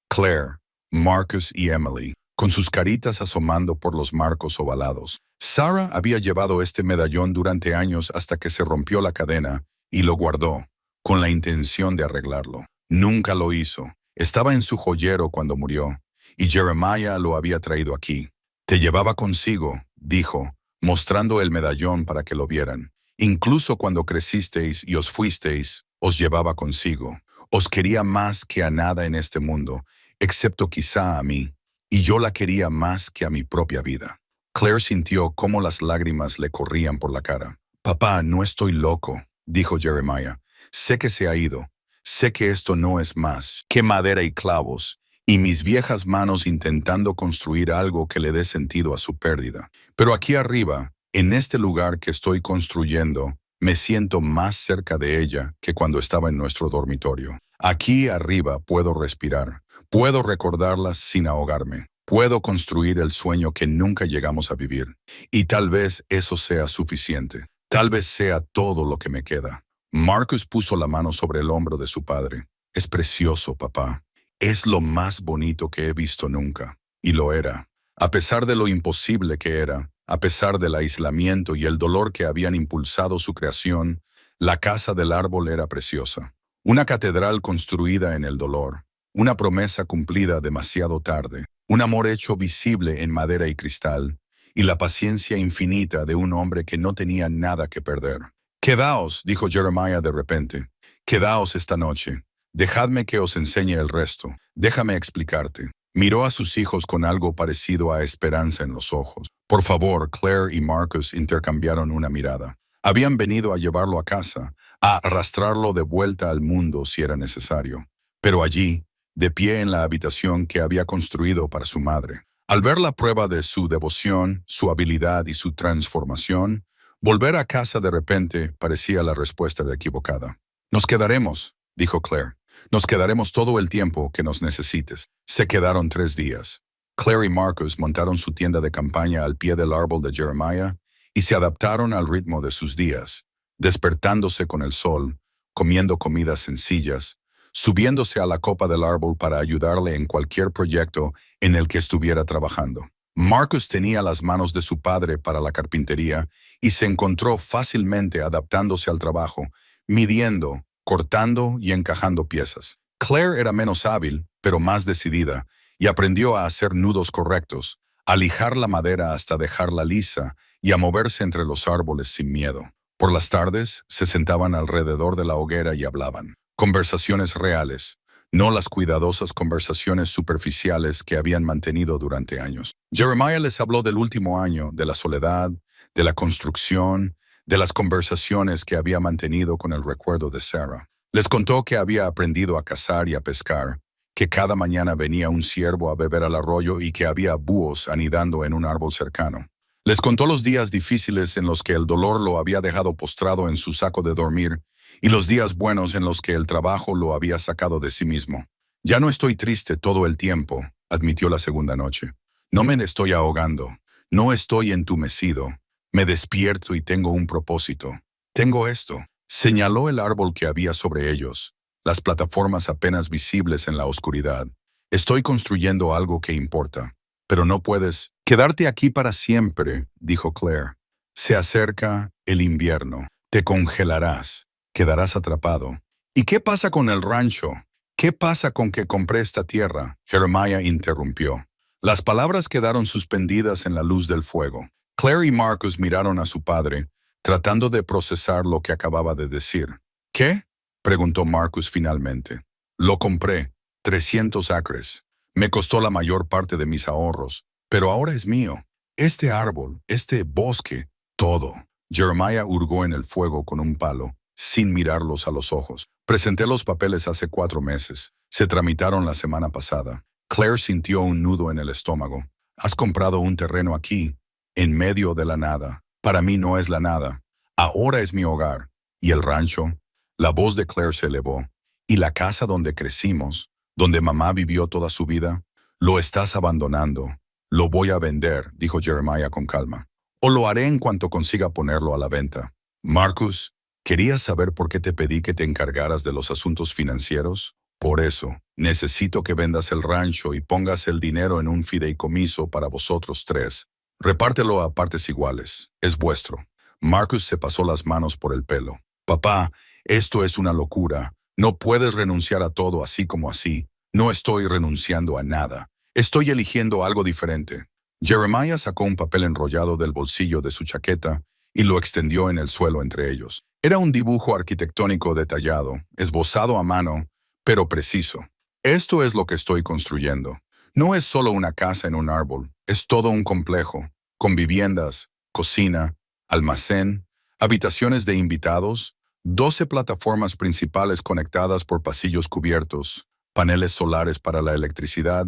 Claire, Marcus y Emily, con sus caritas asomando por los marcos ovalados. Sarah había llevado este medallón durante años hasta que se rompió la cadena y lo guardó, con la intención de arreglarlo. Nunca lo hizo. Estaba en su joyero cuando murió, y Jeremiah lo había traído aquí. Te llevaba consigo, dijo, mostrando el medallón para que lo vieran. Incluso cuando crecisteis y os fuisteis, os llevaba consigo. Os quería más que a nada en este mundo, excepto quizá a mí, y yo la quería más que a mi propia vida. Claire sintió cómo las lágrimas le corrían por la cara. Papá, no estoy loco, dijo Jeremiah. Sé que se ha ido. Sé que esto no es más que madera y clavos, y mis viejas manos intentando construir algo que le dé sentido a su pérdida. Pero aquí arriba, en este lugar que estoy construyendo, me siento más cerca de ella que cuando estaba en nuestro dormitorio. Aquí arriba puedo respirar, puedo recordarla sin ahogarme, puedo construir el sueño que nunca llegamos a vivir. Y tal vez eso sea suficiente. Tal vez sea todo lo que me queda. Marcus puso la mano sobre el hombro de su padre. Es precioso, papá. Es lo más bonito que he visto nunca. Y lo era. A pesar de lo imposible que era, a pesar del aislamiento y el dolor que habían impulsado su creación, la casa del árbol era preciosa. Una catedral construida en el dolor, una promesa cumplida demasiado tarde, un amor hecho visible en madera y cristal, y la paciencia infinita de un hombre que no tenía nada que perder. «Quedaos», dijo Jeremiah de repente, «quedaos esta noche. Dejadme que os enseñe el resto. Déjame explicarte». Miró a sus hijos con algo parecido a esperanza en los ojos. Por favor, Claire y Marcus intercambiaron una mirada. Habían venido a llevarlo a casa, a arrastrarlo de vuelta al mundo si era necesario. Pero allí, de pie en la habitación que había construido para su madre, al ver la prueba de su devoción, su habilidad y su transformación, volver a casa de repente parecía la respuesta equivocada. «Nos quedaremos», dijo Claire. «Nos quedaremos todo el tiempo que nos necesites». Se quedaron 3 días. Claire y Marcus montaron su tienda de campaña al pie del árbol de Jeremiah y se adaptaron al ritmo de sus días, despertándose con el sol, comiendo comidas sencillas, subiéndose a la copa del árbol para ayudarle en cualquier proyecto en el que estuviera trabajando. Marcus tenía las manos de su padre para la carpintería y se encontró fácilmente adaptándose al trabajo, midiendo, cortando y encajando piezas. Claire era menos hábil, pero más decidida, y aprendió a hacer nudos correctos, a lijar la madera hasta dejarla lisa y a moverse entre los árboles sin miedo. Por las tardes, se sentaban alrededor de la hoguera y hablaban. Conversaciones reales, no las cuidadosas conversaciones superficiales que habían mantenido durante años. Jeremiah les habló del último año, de la soledad, de la construcción, de las conversaciones que había mantenido con el recuerdo de Sarah. Les contó que había aprendido a cazar y a pescar, que cada mañana venía un ciervo a beber al arroyo y que había búhos anidando en un árbol cercano. Les contó los días difíciles en los que el dolor lo había dejado postrado en su saco de dormir y los días buenos en los que el trabajo lo había sacado de sí mismo. «Ya no estoy triste todo el tiempo», admitió la segunda noche. «No me estoy ahogando, no estoy entumecido. Me despierto y tengo un propósito. Tengo esto». Señaló el árbol que había sobre ellos, las plataformas apenas visibles en la oscuridad. «Estoy construyendo algo que importa, pero no puedes quedarte aquí para siempre», dijo Claire. «Se acerca el invierno. Te congelarás. Quedarás atrapado». «¿Y qué pasa con el rancho? ¿Qué pasa con que compré esta tierra?», Jeremiah interrumpió. Las palabras quedaron suspendidas en la luz del fuego. Claire y Marcus miraron a su padre, tratando de procesar lo que acababa de decir. «¿Qué?», preguntó Marcus finalmente. «Lo compré, 300 acres. Me costó la mayor parte de mis ahorros, pero ahora es mío. Este árbol, este bosque, todo». Jeremiah hurgó en el fuego con un palo, sin mirarlos a los ojos. «Presenté los papeles hace 4 meses. Se tramitaron la semana pasada». Claire sintió un nudo en el estómago. «Has comprado un terreno aquí, en medio de la nada. Para mí no es la nada. Ahora es mi hogar. ¿Y el rancho?». La voz de Claire se elevó. «¿Y la casa donde crecimos, donde mamá vivió toda su vida? Lo estás abandonando». «Lo voy a vender», dijo Jeremiah con calma. «O lo haré en cuanto consiga ponerlo a la venta». «Marcus, ¿querías saber por qué te pedí que te encargaras de los asuntos financieros? Por eso, necesito que vendas el rancho y pongas el dinero en un fideicomiso para vosotros 3. Repártelo a partes iguales. Es vuestro». Marcus se pasó las manos por el pelo. «Papá, esto es una locura. No puedes renunciar a todo así como así. No estoy renunciando a nada. Estoy eligiendo algo diferente». Jeremiah sacó un papel enrollado del bolsillo de su chaqueta y lo extendió en el suelo entre ellos. Era un dibujo arquitectónico detallado, esbozado a mano, pero preciso. «Esto es lo que estoy construyendo. No es solo una casa en un árbol, es todo un complejo, con viviendas, cocina, almacén, habitaciones de invitados, 12 plataformas principales conectadas por pasillos cubiertos, paneles solares para la electricidad,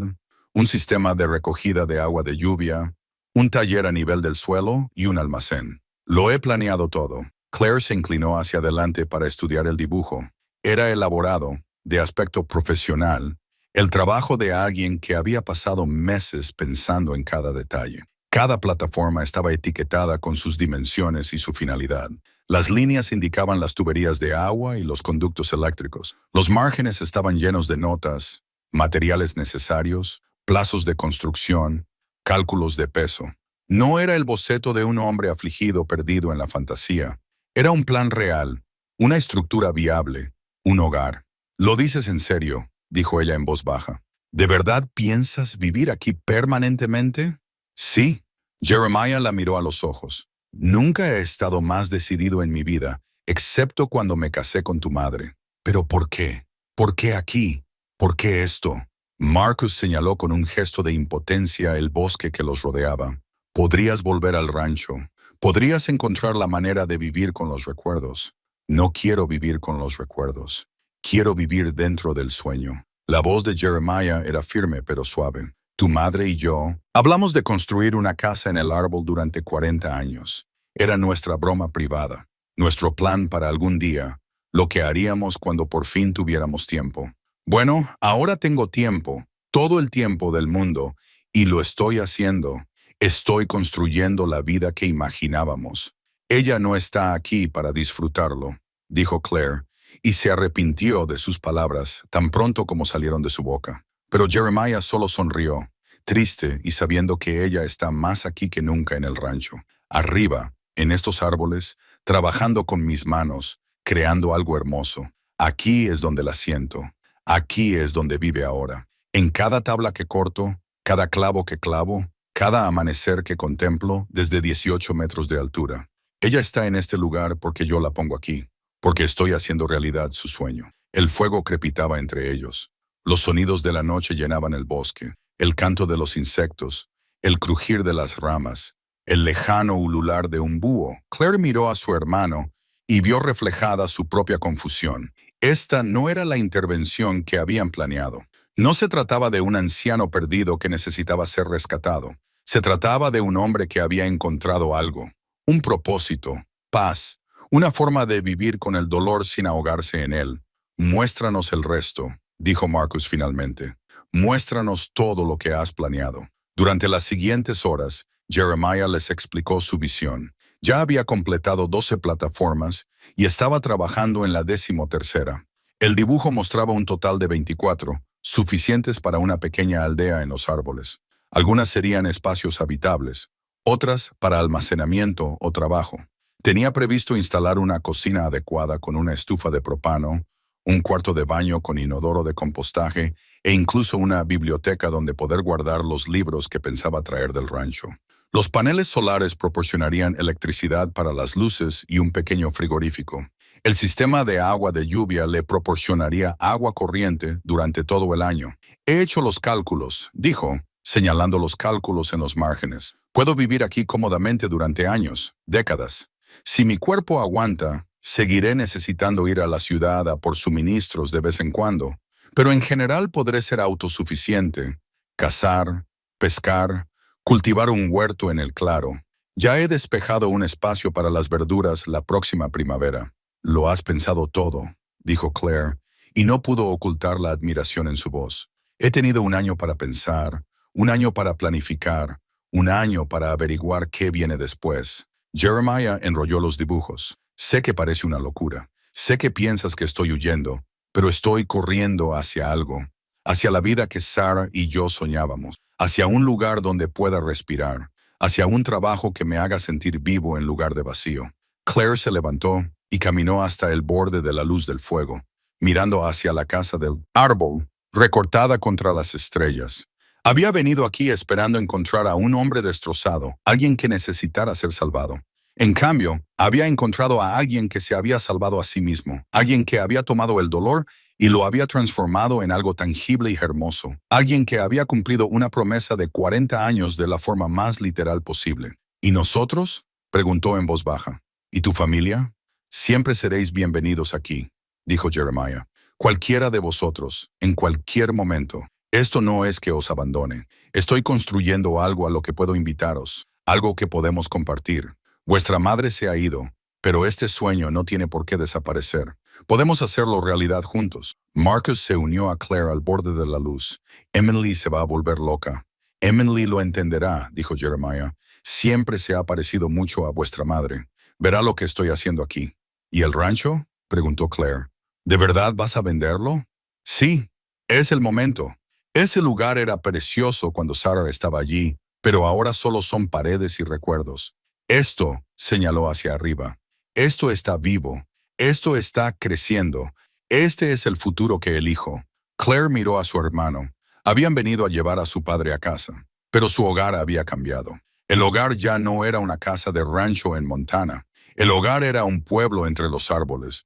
un sistema de recogida de agua de lluvia, un taller a nivel del suelo y un almacén. Lo he planeado todo. Claire se inclinó hacia adelante para estudiar el dibujo. Era elaborado, de aspecto profesional, el trabajo de alguien que había pasado meses pensando en cada detalle. Cada plataforma estaba etiquetada con sus dimensiones y su finalidad. Las líneas indicaban las tuberías de agua y los conductos eléctricos. Los márgenes estaban llenos de notas, materiales necesarios, plazos de construcción, cálculos de peso. No era el boceto de un hombre afligido perdido en la fantasía. Era un plan real, una estructura viable, un hogar. «¿Lo dices en serio?», dijo ella en voz baja. «¿De verdad piensas vivir aquí permanentemente?» «Sí». Jeremiah la miró a los ojos. «Nunca he estado más decidido en mi vida, excepto cuando me casé con tu madre. ¿Pero por qué? ¿Por qué aquí? ¿Por qué esto?» Marcus señaló con un gesto de impotencia el bosque que los rodeaba. «Podrías volver al rancho. Podrías encontrar la manera de vivir con los recuerdos». «No quiero vivir con los recuerdos. Quiero vivir dentro del sueño». La voz de Jeremiah era firme pero suave. «Tu madre y yo hablamos de construir una casa en el árbol durante 40 años. Era nuestra broma privada, nuestro plan para algún día, lo que haríamos cuando por fin tuviéramos tiempo. Bueno, ahora tengo tiempo, todo el tiempo del mundo, y lo estoy haciendo. Estoy construyendo la vida que imaginábamos. Ella no está aquí para disfrutarlo», dijo Claire, y se arrepintió de sus palabras tan pronto como salieron de su boca. Pero Jeremiah solo sonrió, triste y sabiendo que ella está más aquí que nunca en el rancho, arriba, en estos árboles, trabajando con mis manos, creando algo hermoso. Aquí es donde la siento. Aquí es donde vive ahora. En cada tabla que corto, cada clavo que clavo, cada amanecer que contemplo desde 18 metros de altura. Ella está en este lugar porque yo la pongo aquí, porque estoy haciendo realidad su sueño. El fuego crepitaba entre ellos. Los sonidos de la noche llenaban el bosque, el canto de los insectos, el crujir de las ramas, el lejano ulular de un búho. Claire miró a su hermano y vio reflejada su propia confusión. Esta no era la intervención que habían planeado. No se trataba de un anciano perdido que necesitaba ser rescatado. Se trataba de un hombre que había encontrado algo, un propósito, paz, una forma de vivir con el dolor sin ahogarse en él. «Muéstranos el resto», dijo Marcus finalmente. «Muéstranos todo lo que has planeado». Durante las siguientes horas, Jeremiah les explicó su visión. Ya había completado 12 plataformas y estaba trabajando en la 13ª. El dibujo mostraba un total de 24, suficientes para una pequeña aldea en los árboles. Algunas serían espacios habitables, otras para almacenamiento o trabajo. Tenía previsto instalar una cocina adecuada con una estufa de propano, un cuarto de baño con inodoro de compostaje e incluso una biblioteca donde poder guardar los libros que pensaba traer del rancho. Los paneles solares proporcionarían electricidad para las luces y un pequeño frigorífico. El sistema de agua de lluvia le proporcionaría agua corriente durante todo el año. «He hecho los cálculos», dijo, señalando los cálculos en los márgenes. «Puedo vivir aquí cómodamente durante años, décadas. Si mi cuerpo aguanta, seguiré necesitando ir a la ciudad a por suministros de vez en cuando, pero en general podré ser autosuficiente, cazar, pescar, cultivar un huerto en el claro. Ya he despejado un espacio para las verduras la próxima primavera». «Lo has pensado todo», dijo Claire, y no pudo ocultar la admiración en su voz. «He tenido un año para pensar, un año para planificar, un año para averiguar qué viene después». Jeremiah enrolló los dibujos. «Sé que parece una locura. Sé que piensas que estoy huyendo, pero estoy corriendo hacia algo, hacia la vida que Sarah y yo soñábamos, hacia un lugar donde pueda respirar, hacia un trabajo que me haga sentir vivo en lugar de vacío». Claire se levantó y caminó hasta el borde de la luz del fuego, mirando hacia la casa del árbol, recortada contra las estrellas. Había venido aquí esperando encontrar a un hombre destrozado, alguien que necesitara ser salvado. En cambio, había encontrado a alguien que se había salvado a sí mismo, alguien que había tomado el dolor y lo había transformado en algo tangible y hermoso, alguien que había cumplido una promesa de 40 años de la forma más literal posible. «¿Y nosotros?», preguntó en voz baja. «¿Y tu familia?» «Siempre seréis bienvenidos aquí», dijo Jeremiah. Cualquiera de vosotros, en cualquier momento. Esto no es que os abandone. Estoy construyendo algo a lo que puedo invitaros, algo que podemos compartir. Vuestra madre se ha ido, pero este sueño no tiene por qué desaparecer. Podemos hacerlo realidad juntos. Marcus se unió a Claire al borde de la luz. Emily se va a volver loca. Emily lo entenderá, dijo Jeremiah. Siempre se ha parecido mucho a vuestra madre. Verá lo que estoy haciendo aquí. ¿Y el rancho?, preguntó Claire. ¿De verdad vas a venderlo? Sí, es el momento. Ese lugar era precioso cuando Sarah estaba allí, pero ahora solo son paredes y recuerdos. Esto, señaló hacia arriba, esto está vivo, esto está creciendo. Este es el futuro que elijo. Claire miró a su hermano. Habían venido a llevar a su padre a casa, pero su hogar había cambiado. El hogar ya no era una casa de rancho en Montana. El hogar era un pueblo entre los árboles.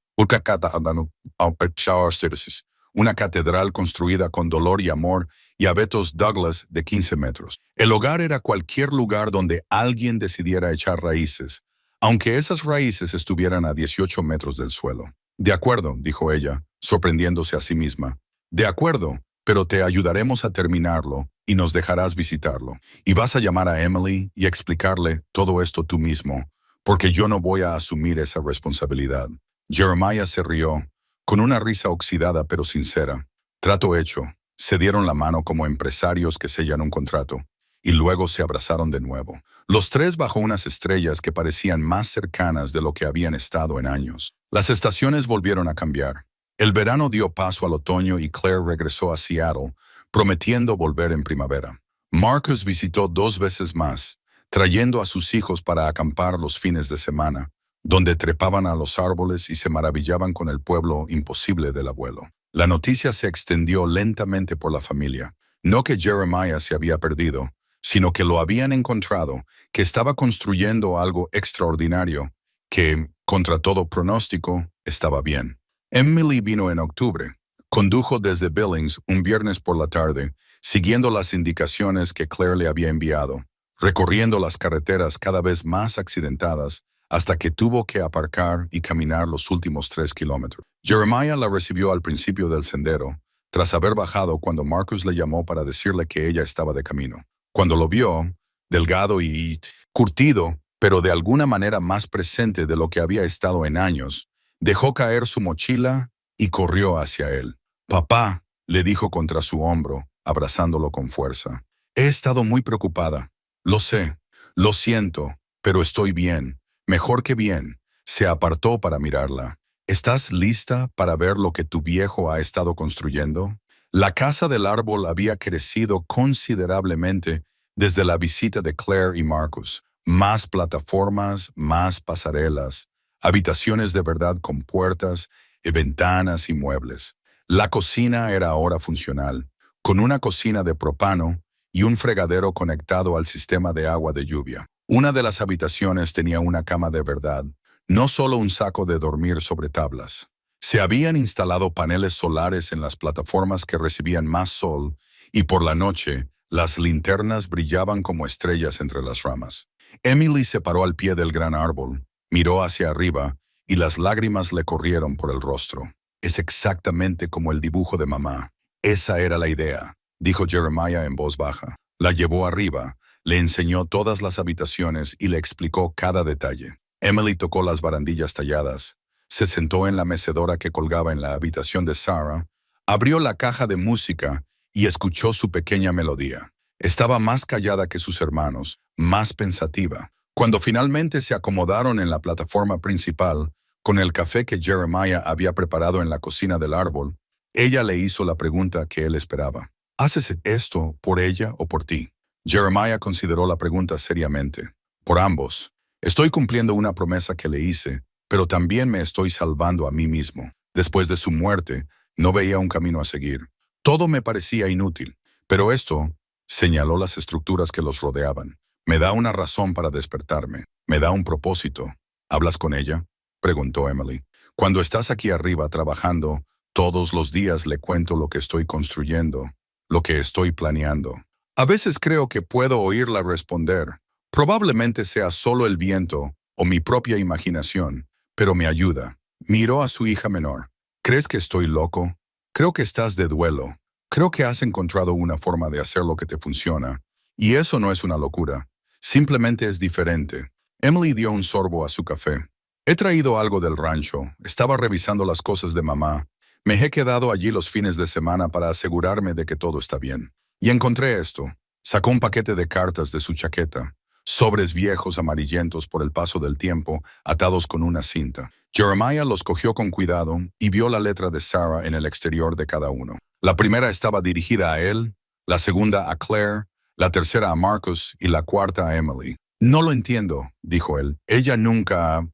Una catedral construida con dolor y amor y abetos Douglas de 15 metros. El hogar era cualquier lugar donde alguien decidiera echar raíces, aunque esas raíces estuvieran a 18 metros del suelo. De acuerdo, dijo ella, sorprendiéndose a sí misma. De acuerdo, pero te ayudaremos a terminarlo y nos dejarás visitarlo. Y vas a llamar a Emily y explicarle todo esto tú mismo, porque yo no voy a asumir esa responsabilidad. Jeremiah se rió, con una risa oxidada pero sincera. Trato hecho. Se dieron la mano como empresarios que sellan un contrato, y luego se abrazaron de nuevo. Los tres bajo unas estrellas que parecían más cercanas de lo que habían estado en años. Las estaciones volvieron a cambiar. El verano dio paso al otoño y Claire regresó a Seattle, prometiendo volver en primavera. Marcus visitó 2 veces más, trayendo a sus hijos para acampar los fines de semana, donde trepaban a los árboles y se maravillaban con el pueblo imposible del abuelo. La noticia se extendió lentamente por la familia. No que Jeremiah se había perdido, sino que lo habían encontrado, que estaba construyendo algo extraordinario, que, contra todo pronóstico, estaba bien. Emily vino en octubre. Condujo desde Billings un viernes por la tarde, siguiendo las indicaciones que Claire le había enviado, recorriendo las carreteras cada vez más accidentadas, hasta que tuvo que aparcar y caminar los últimos 3 kilómetros. Jeremiah la recibió al principio del sendero, tras haber bajado cuando Marcus le llamó para decirle que ella estaba de camino. Cuando lo vio, delgado y curtido, pero de alguna manera más presente de lo que había estado en años, dejó caer su mochila y corrió hacia él. «Papá», le dijo contra su hombro, abrazándolo con fuerza. «He estado muy preocupada. Lo sé, lo siento, pero estoy bien. Mejor que bien». Se apartó para mirarla. «¿Estás lista para ver lo que tu viejo ha estado construyendo?» La casa del árbol había crecido considerablemente desde la visita de Claire y Marcus. Más plataformas, más pasarelas, habitaciones de verdad con puertas, ventanas y muebles. La cocina era ahora funcional, con una cocina de propano y un fregadero conectado al sistema de agua de lluvia. Una de las habitaciones tenía una cama de verdad, no solo un saco de dormir sobre tablas. Se habían instalado paneles solares en las plataformas que recibían más sol, y por la noche, las linternas brillaban como estrellas entre las ramas. Emily se paró al pie del gran árbol, miró hacia arriba, y las lágrimas le corrieron por el rostro. «Es exactamente como el dibujo de mamá. Esa era la idea», dijo Jeremiah en voz baja. La llevó arriba, le enseñó todas las habitaciones y le explicó cada detalle. Emily tocó las barandillas talladas, se sentó en la mecedora que colgaba en la habitación de Sarah, abrió la caja de música y escuchó su pequeña melodía. Estaba más callada que sus hermanos, más pensativa. Cuando finalmente se acomodaron en la plataforma principal, con el café que Jeremiah había preparado en la cocina del árbol, ella le hizo la pregunta que él esperaba. «¿Haces esto por ella o por ti?» Jeremiah consideró la pregunta seriamente. «Por ambos. Estoy cumpliendo una promesa que le hice, pero también me estoy salvando a mí mismo. Después de su muerte, no veía un camino a seguir. Todo me parecía inútil, pero esto», señaló las estructuras que los rodeaban, «me da una razón para despertarme, me da un propósito». «¿Hablas con ella?», preguntó Emily. «Cuando estás aquí arriba trabajando, todos los días le cuento lo que estoy construyendo, lo que estoy planeando. A veces creo que puedo oírla responder. Probablemente sea solo el viento o mi propia imaginación, pero me ayuda». Miró a su hija menor. «¿Crees que estoy loco?». Creo que estás de duelo. Creo que has encontrado una forma de hacer lo que te funciona. Y eso no es una locura. Simplemente es diferente. Emily dio un sorbo a su café. He traído algo del rancho. Estaba revisando las cosas de mamá. Me he quedado allí los fines de semana para asegurarme de que todo está bien. Y encontré esto. Sacó un paquete de cartas de su chaqueta. Sobres viejos amarillentos por el paso del tiempo, atados con una cinta. Jeremiah los cogió con cuidado y vio la letra de Sarah en el exterior de cada uno. La primera estaba dirigida a él, la segunda a Claire, la tercera a Marcus y la cuarta a Emily. No lo entiendo, dijo él. Ella nunca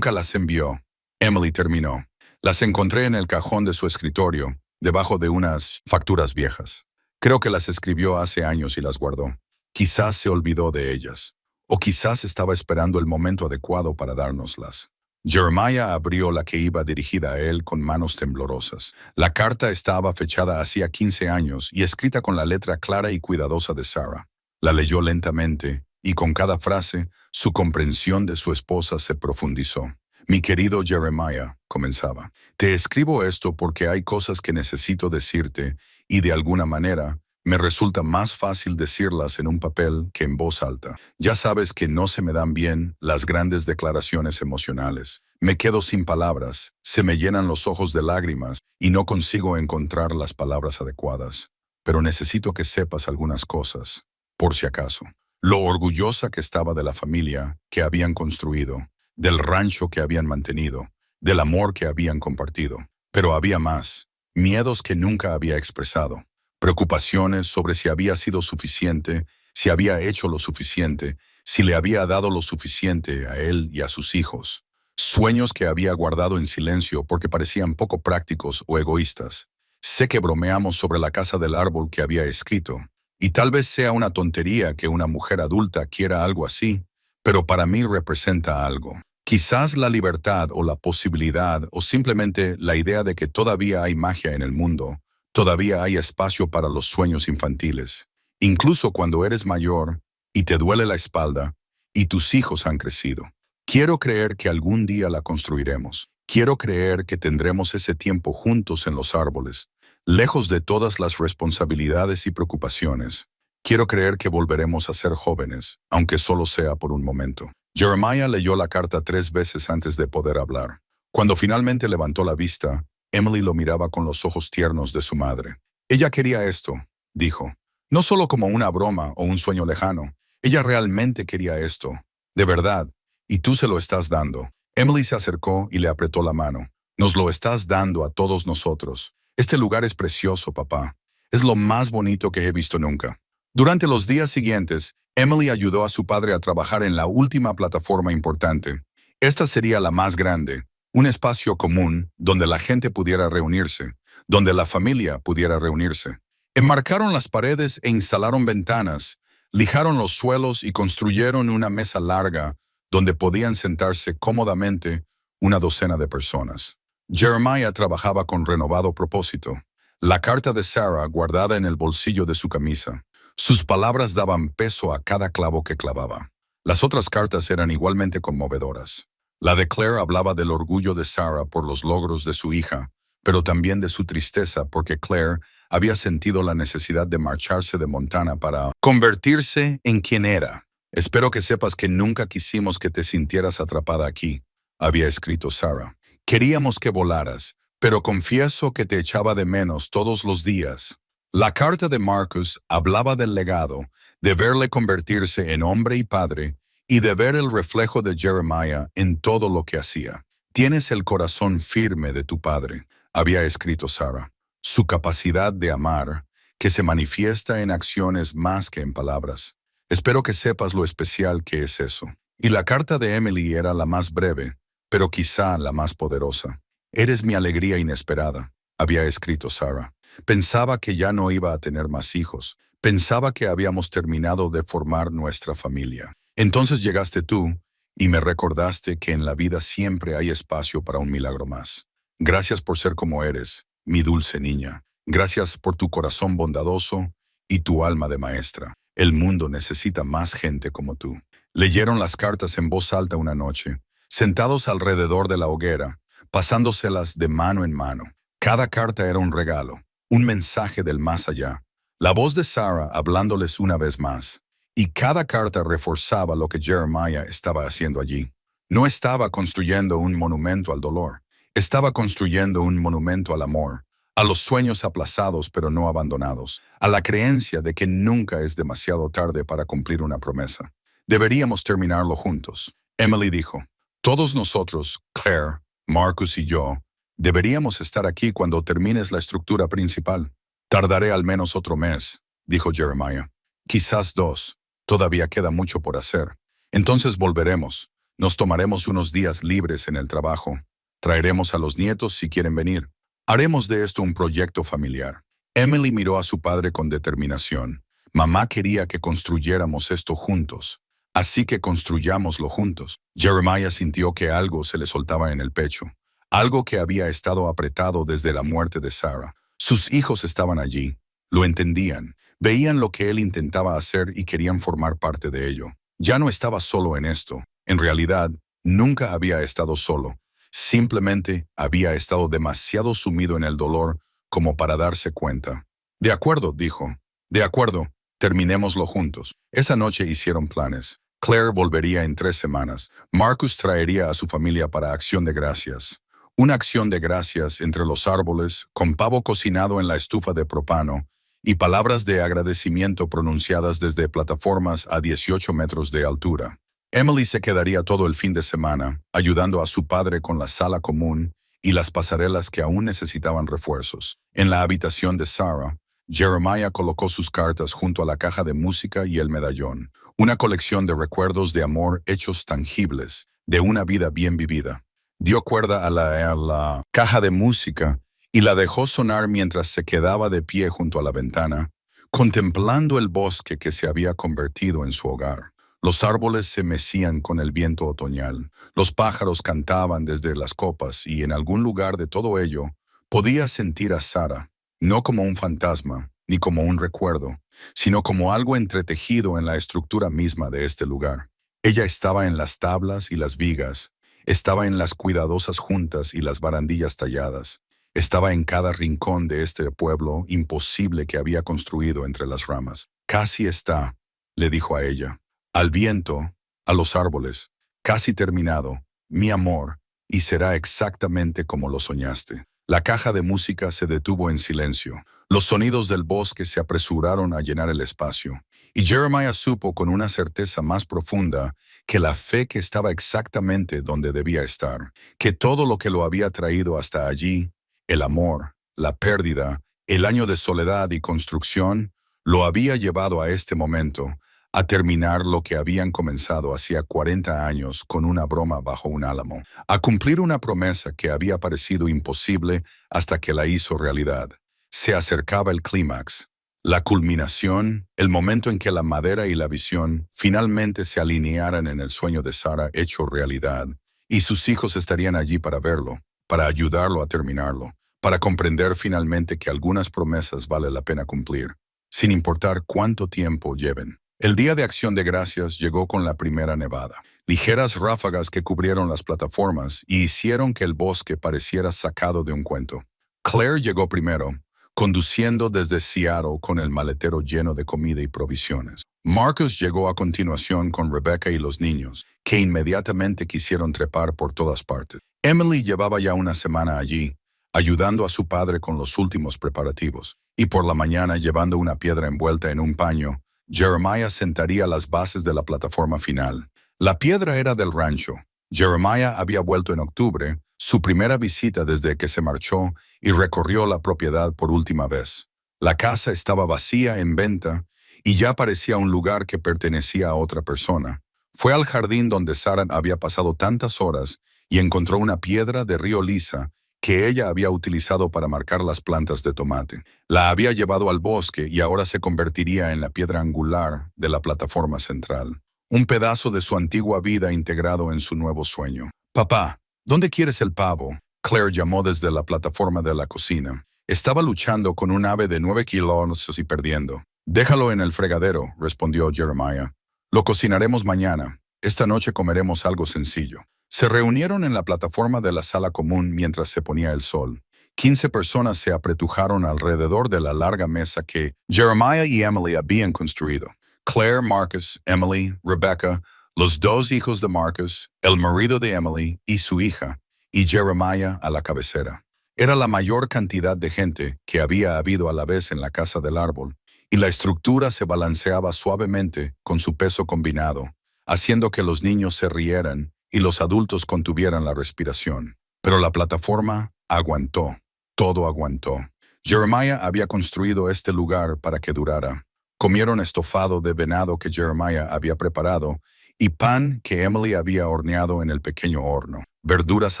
las envió. Emily terminó. Las encontré en el cajón de su escritorio, debajo de unas facturas viejas. Creo que las escribió hace años y las guardó. Quizás se olvidó de ellas, o quizás estaba esperando el momento adecuado para dárnoslas. Jeremiah abrió la que iba dirigida a él con manos temblorosas. La carta estaba fechada hacía 15 años y escrita con la letra clara y cuidadosa de Sarah. La leyó lentamente, y con cada frase, su comprensión de su esposa se profundizó. Mi querido Jeremiah, comenzaba, te escribo esto porque hay cosas que necesito decirte y de alguna manera me resulta más fácil decirlas en un papel que en voz alta. Ya sabes que no se me dan bien las grandes declaraciones emocionales. Me quedo sin palabras, se me llenan los ojos de lágrimas y no consigo encontrar las palabras adecuadas. Pero necesito que sepas algunas cosas, por si acaso. Lo orgullosa que estaba de la familia que habían construido, del rancho que habían mantenido, del amor que habían compartido. Pero había más, miedos que nunca había expresado. Preocupaciones sobre si había sido suficiente, si había hecho lo suficiente, si le había dado lo suficiente a él y a sus hijos. Sueños que había guardado en silencio porque parecían poco prácticos o egoístas. Sé que bromeamos sobre la casa del árbol que había escrito, y tal vez sea una tontería que una mujer adulta quiera algo así, pero para mí representa algo. Quizás la libertad o la posibilidad o simplemente la idea de que todavía hay magia en el mundo. Todavía hay espacio para los sueños infantiles, incluso cuando eres mayor y te duele la espalda y tus hijos han crecido. Quiero creer que algún día la construiremos. Quiero creer que tendremos ese tiempo juntos en los árboles, lejos de todas las responsabilidades y preocupaciones. Quiero creer que volveremos a ser jóvenes, aunque solo sea por un momento. Jeremiah leyó la carta 3 veces antes de poder hablar. Cuando finalmente levantó la vista, Emily lo miraba con los ojos tiernos de su madre. Ella quería esto, dijo. No solo como una broma o un sueño lejano. Ella realmente quería esto. De verdad. Y tú se lo estás dando. Emily se acercó y le apretó la mano. Nos lo estás dando a todos nosotros. Este lugar es precioso, papá. Es lo más bonito que he visto nunca. Durante los días siguientes, Emily ayudó a su padre a trabajar en la última plataforma importante. Esta sería la más grande. Un espacio común donde la gente pudiera reunirse, donde la familia pudiera reunirse. Enmarcaron las paredes e instalaron ventanas, lijaron los suelos y construyeron una mesa larga donde podían sentarse cómodamente una docena de personas. Jeremiah trabajaba con renovado propósito. La carta de Sarah guardada en el bolsillo de su camisa. Sus palabras daban peso a cada clavo que clavaba. Las otras cartas eran igualmente conmovedoras. La de Claire hablaba del orgullo de Sarah por los logros de su hija, pero también de su tristeza porque Claire había sentido la necesidad de marcharse de Montana para convertirse en quien era. Espero que sepas que nunca quisimos que te sintieras atrapada aquí, había escrito Sarah. Queríamos que volaras, pero confieso que te echaba de menos todos los días. La carta de Marcus hablaba del legado, de verle convertirse en hombre y padre, y de ver el reflejo de Jeremiah en todo lo que hacía. Tienes el corazón firme de tu padre, había escrito Sarah. Su capacidad de amar, que se manifiesta en acciones más que en palabras. Espero que sepas lo especial que es eso. Y la carta de Emily era la más breve, pero quizá la más poderosa. Eres mi alegría inesperada, había escrito Sarah. Pensaba que ya no iba a tener más hijos. Pensaba que habíamos terminado de formar nuestra familia. Entonces llegaste tú y me recordaste que en la vida siempre hay espacio para un milagro más. Gracias por ser como eres, mi dulce niña. Gracias por tu corazón bondadoso y tu alma de maestra. El mundo necesita más gente como tú. Leyeron las cartas en voz alta una noche, sentados alrededor de la hoguera, pasándoselas de mano en mano. Cada carta era un regalo, un mensaje del más allá. La voz de Sarah hablándoles una vez más. Y cada carta reforzaba lo que Jeremiah estaba haciendo allí. No estaba construyendo un monumento al dolor. Estaba construyendo un monumento al amor, a los sueños aplazados pero no abandonados, a la creencia de que nunca es demasiado tarde para cumplir una promesa. Deberíamos terminarlo juntos. Emily dijo, todos nosotros, Claire, Marcus y yo, deberíamos estar aquí cuando termines la estructura principal. Tardaré al menos otro mes, dijo Jeremiah. Quizás 2. Todavía queda mucho por hacer. Entonces volveremos. Nos tomaremos unos días libres en el trabajo. Traeremos a los nietos si quieren venir. Haremos de esto un proyecto familiar. Emily miró a su padre con determinación. Mamá quería que construyéramos esto juntos. Así que construyámoslo juntos. Jeremiah sintió que algo se le soltaba en el pecho. Algo que había estado apretado desde la muerte de Sarah. Sus hijos estaban allí. Lo entendían. Veían lo que él intentaba hacer y querían formar parte de ello. Ya no estaba solo en esto. En realidad, nunca había estado solo. Simplemente había estado demasiado sumido en el dolor como para darse cuenta. De acuerdo, dijo. De acuerdo, terminémoslo juntos. Esa noche hicieron planes. Claire volvería en 3 semanas. Marcus traería a su familia para Acción de Gracias. Una acción de gracias entre los árboles, con pavo cocinado en la estufa de propano, y palabras de agradecimiento pronunciadas desde plataformas a 18 metros de altura. Emily se quedaría todo el fin de semana, ayudando a su padre con la sala común y las pasarelas que aún necesitaban refuerzos. En la habitación de Sarah, Jeremiah colocó sus cartas junto a la caja de música y el medallón, una colección de recuerdos de amor hechos tangibles, de una vida bien vivida. Dio cuerda a la caja de música y la dejó sonar mientras se quedaba de pie junto a la ventana, contemplando el bosque que se había convertido en su hogar. Los árboles se mecían con el viento otoñal, los pájaros cantaban desde las copas y en algún lugar de todo ello podía sentir a Sarah, no como un fantasma ni como un recuerdo, sino como algo entretejido en la estructura misma de este lugar. Ella estaba en las tablas y las vigas, estaba en las cuidadosas juntas y las barandillas talladas. Estaba en cada rincón de este pueblo imposible que había construido entre las ramas. Casi está, le dijo a ella, al viento, a los árboles, casi terminado, mi amor, y será exactamente como lo soñaste. La caja de música se detuvo en silencio. Los sonidos del bosque se apresuraron a llenar el espacio. Y Jeremiah supo con una certeza más profunda que la fe que estaba exactamente donde debía estar, que todo lo que lo había traído hasta allí, el amor, la pérdida, el año de soledad y construcción, lo había llevado a este momento, a terminar lo que habían comenzado hacía 40 años con una broma bajo un álamo, a cumplir una promesa que había parecido imposible hasta que la hizo realidad. Se acercaba el clímax. La culminación, el momento en que la madera y la visión finalmente se alinearan en el sueño de Sarah hecho realidad, y sus hijos estarían allí para verlo, para ayudarlo a terminarlo, para comprender finalmente que algunas promesas vale la pena cumplir, sin importar cuánto tiempo lleven. El día de Acción de Gracias llegó con la primera nevada, ligeras ráfagas que cubrieron las plataformas y hicieron que el bosque pareciera sacado de un cuento. Claire llegó primero, conduciendo desde Seattle con el maletero lleno de comida y provisiones. Marcus llegó a continuación con Rebecca y los niños, que inmediatamente quisieron trepar por todas partes. Emily llevaba ya una semana allí, ayudando a su padre con los últimos preparativos, y por la mañana llevando una piedra envuelta en un paño, Jeremiah sentaría las bases de la plataforma final. La piedra era del rancho. Jeremiah había vuelto en octubre, su primera visita desde que se marchó, y recorrió la propiedad por última vez. La casa estaba vacía en venta y ya parecía un lugar que pertenecía a otra persona. Fue al jardín donde Sarah había pasado tantas horas y encontró una piedra de río lisa que ella había utilizado para marcar las plantas de tomate. La había llevado al bosque y ahora se convertiría en la piedra angular de la plataforma central. Un pedazo de su antigua vida integrado en su nuevo sueño. «Papá, ¿dónde quieres el pavo?», Claire llamó desde la plataforma de la cocina. Estaba luchando con un ave de 9 kilos y perdiendo. «Déjalo en el fregadero», respondió Jeremiah. «Lo cocinaremos mañana. Esta noche comeremos algo sencillo». Se reunieron en la plataforma de la sala común mientras se ponía el sol. 15 personas se apretujaron alrededor de la larga mesa que Jeremiah y Emily habían construido. Claire, Marcus, Emily, Rebecca, los dos hijos de Marcus, el marido de Emily y su hija, y Jeremiah a la cabecera. Era la mayor cantidad de gente que había habido a la vez en la casa del árbol, y la estructura se balanceaba suavemente con su peso combinado, haciendo que los niños se rieran y los adultos contuvieran la respiración. Pero la plataforma aguantó, todo aguantó. Jeremiah había construido este lugar para que durara. Comieron estofado de venado que Jeremiah había preparado y pan que Emily había horneado en el pequeño horno, verduras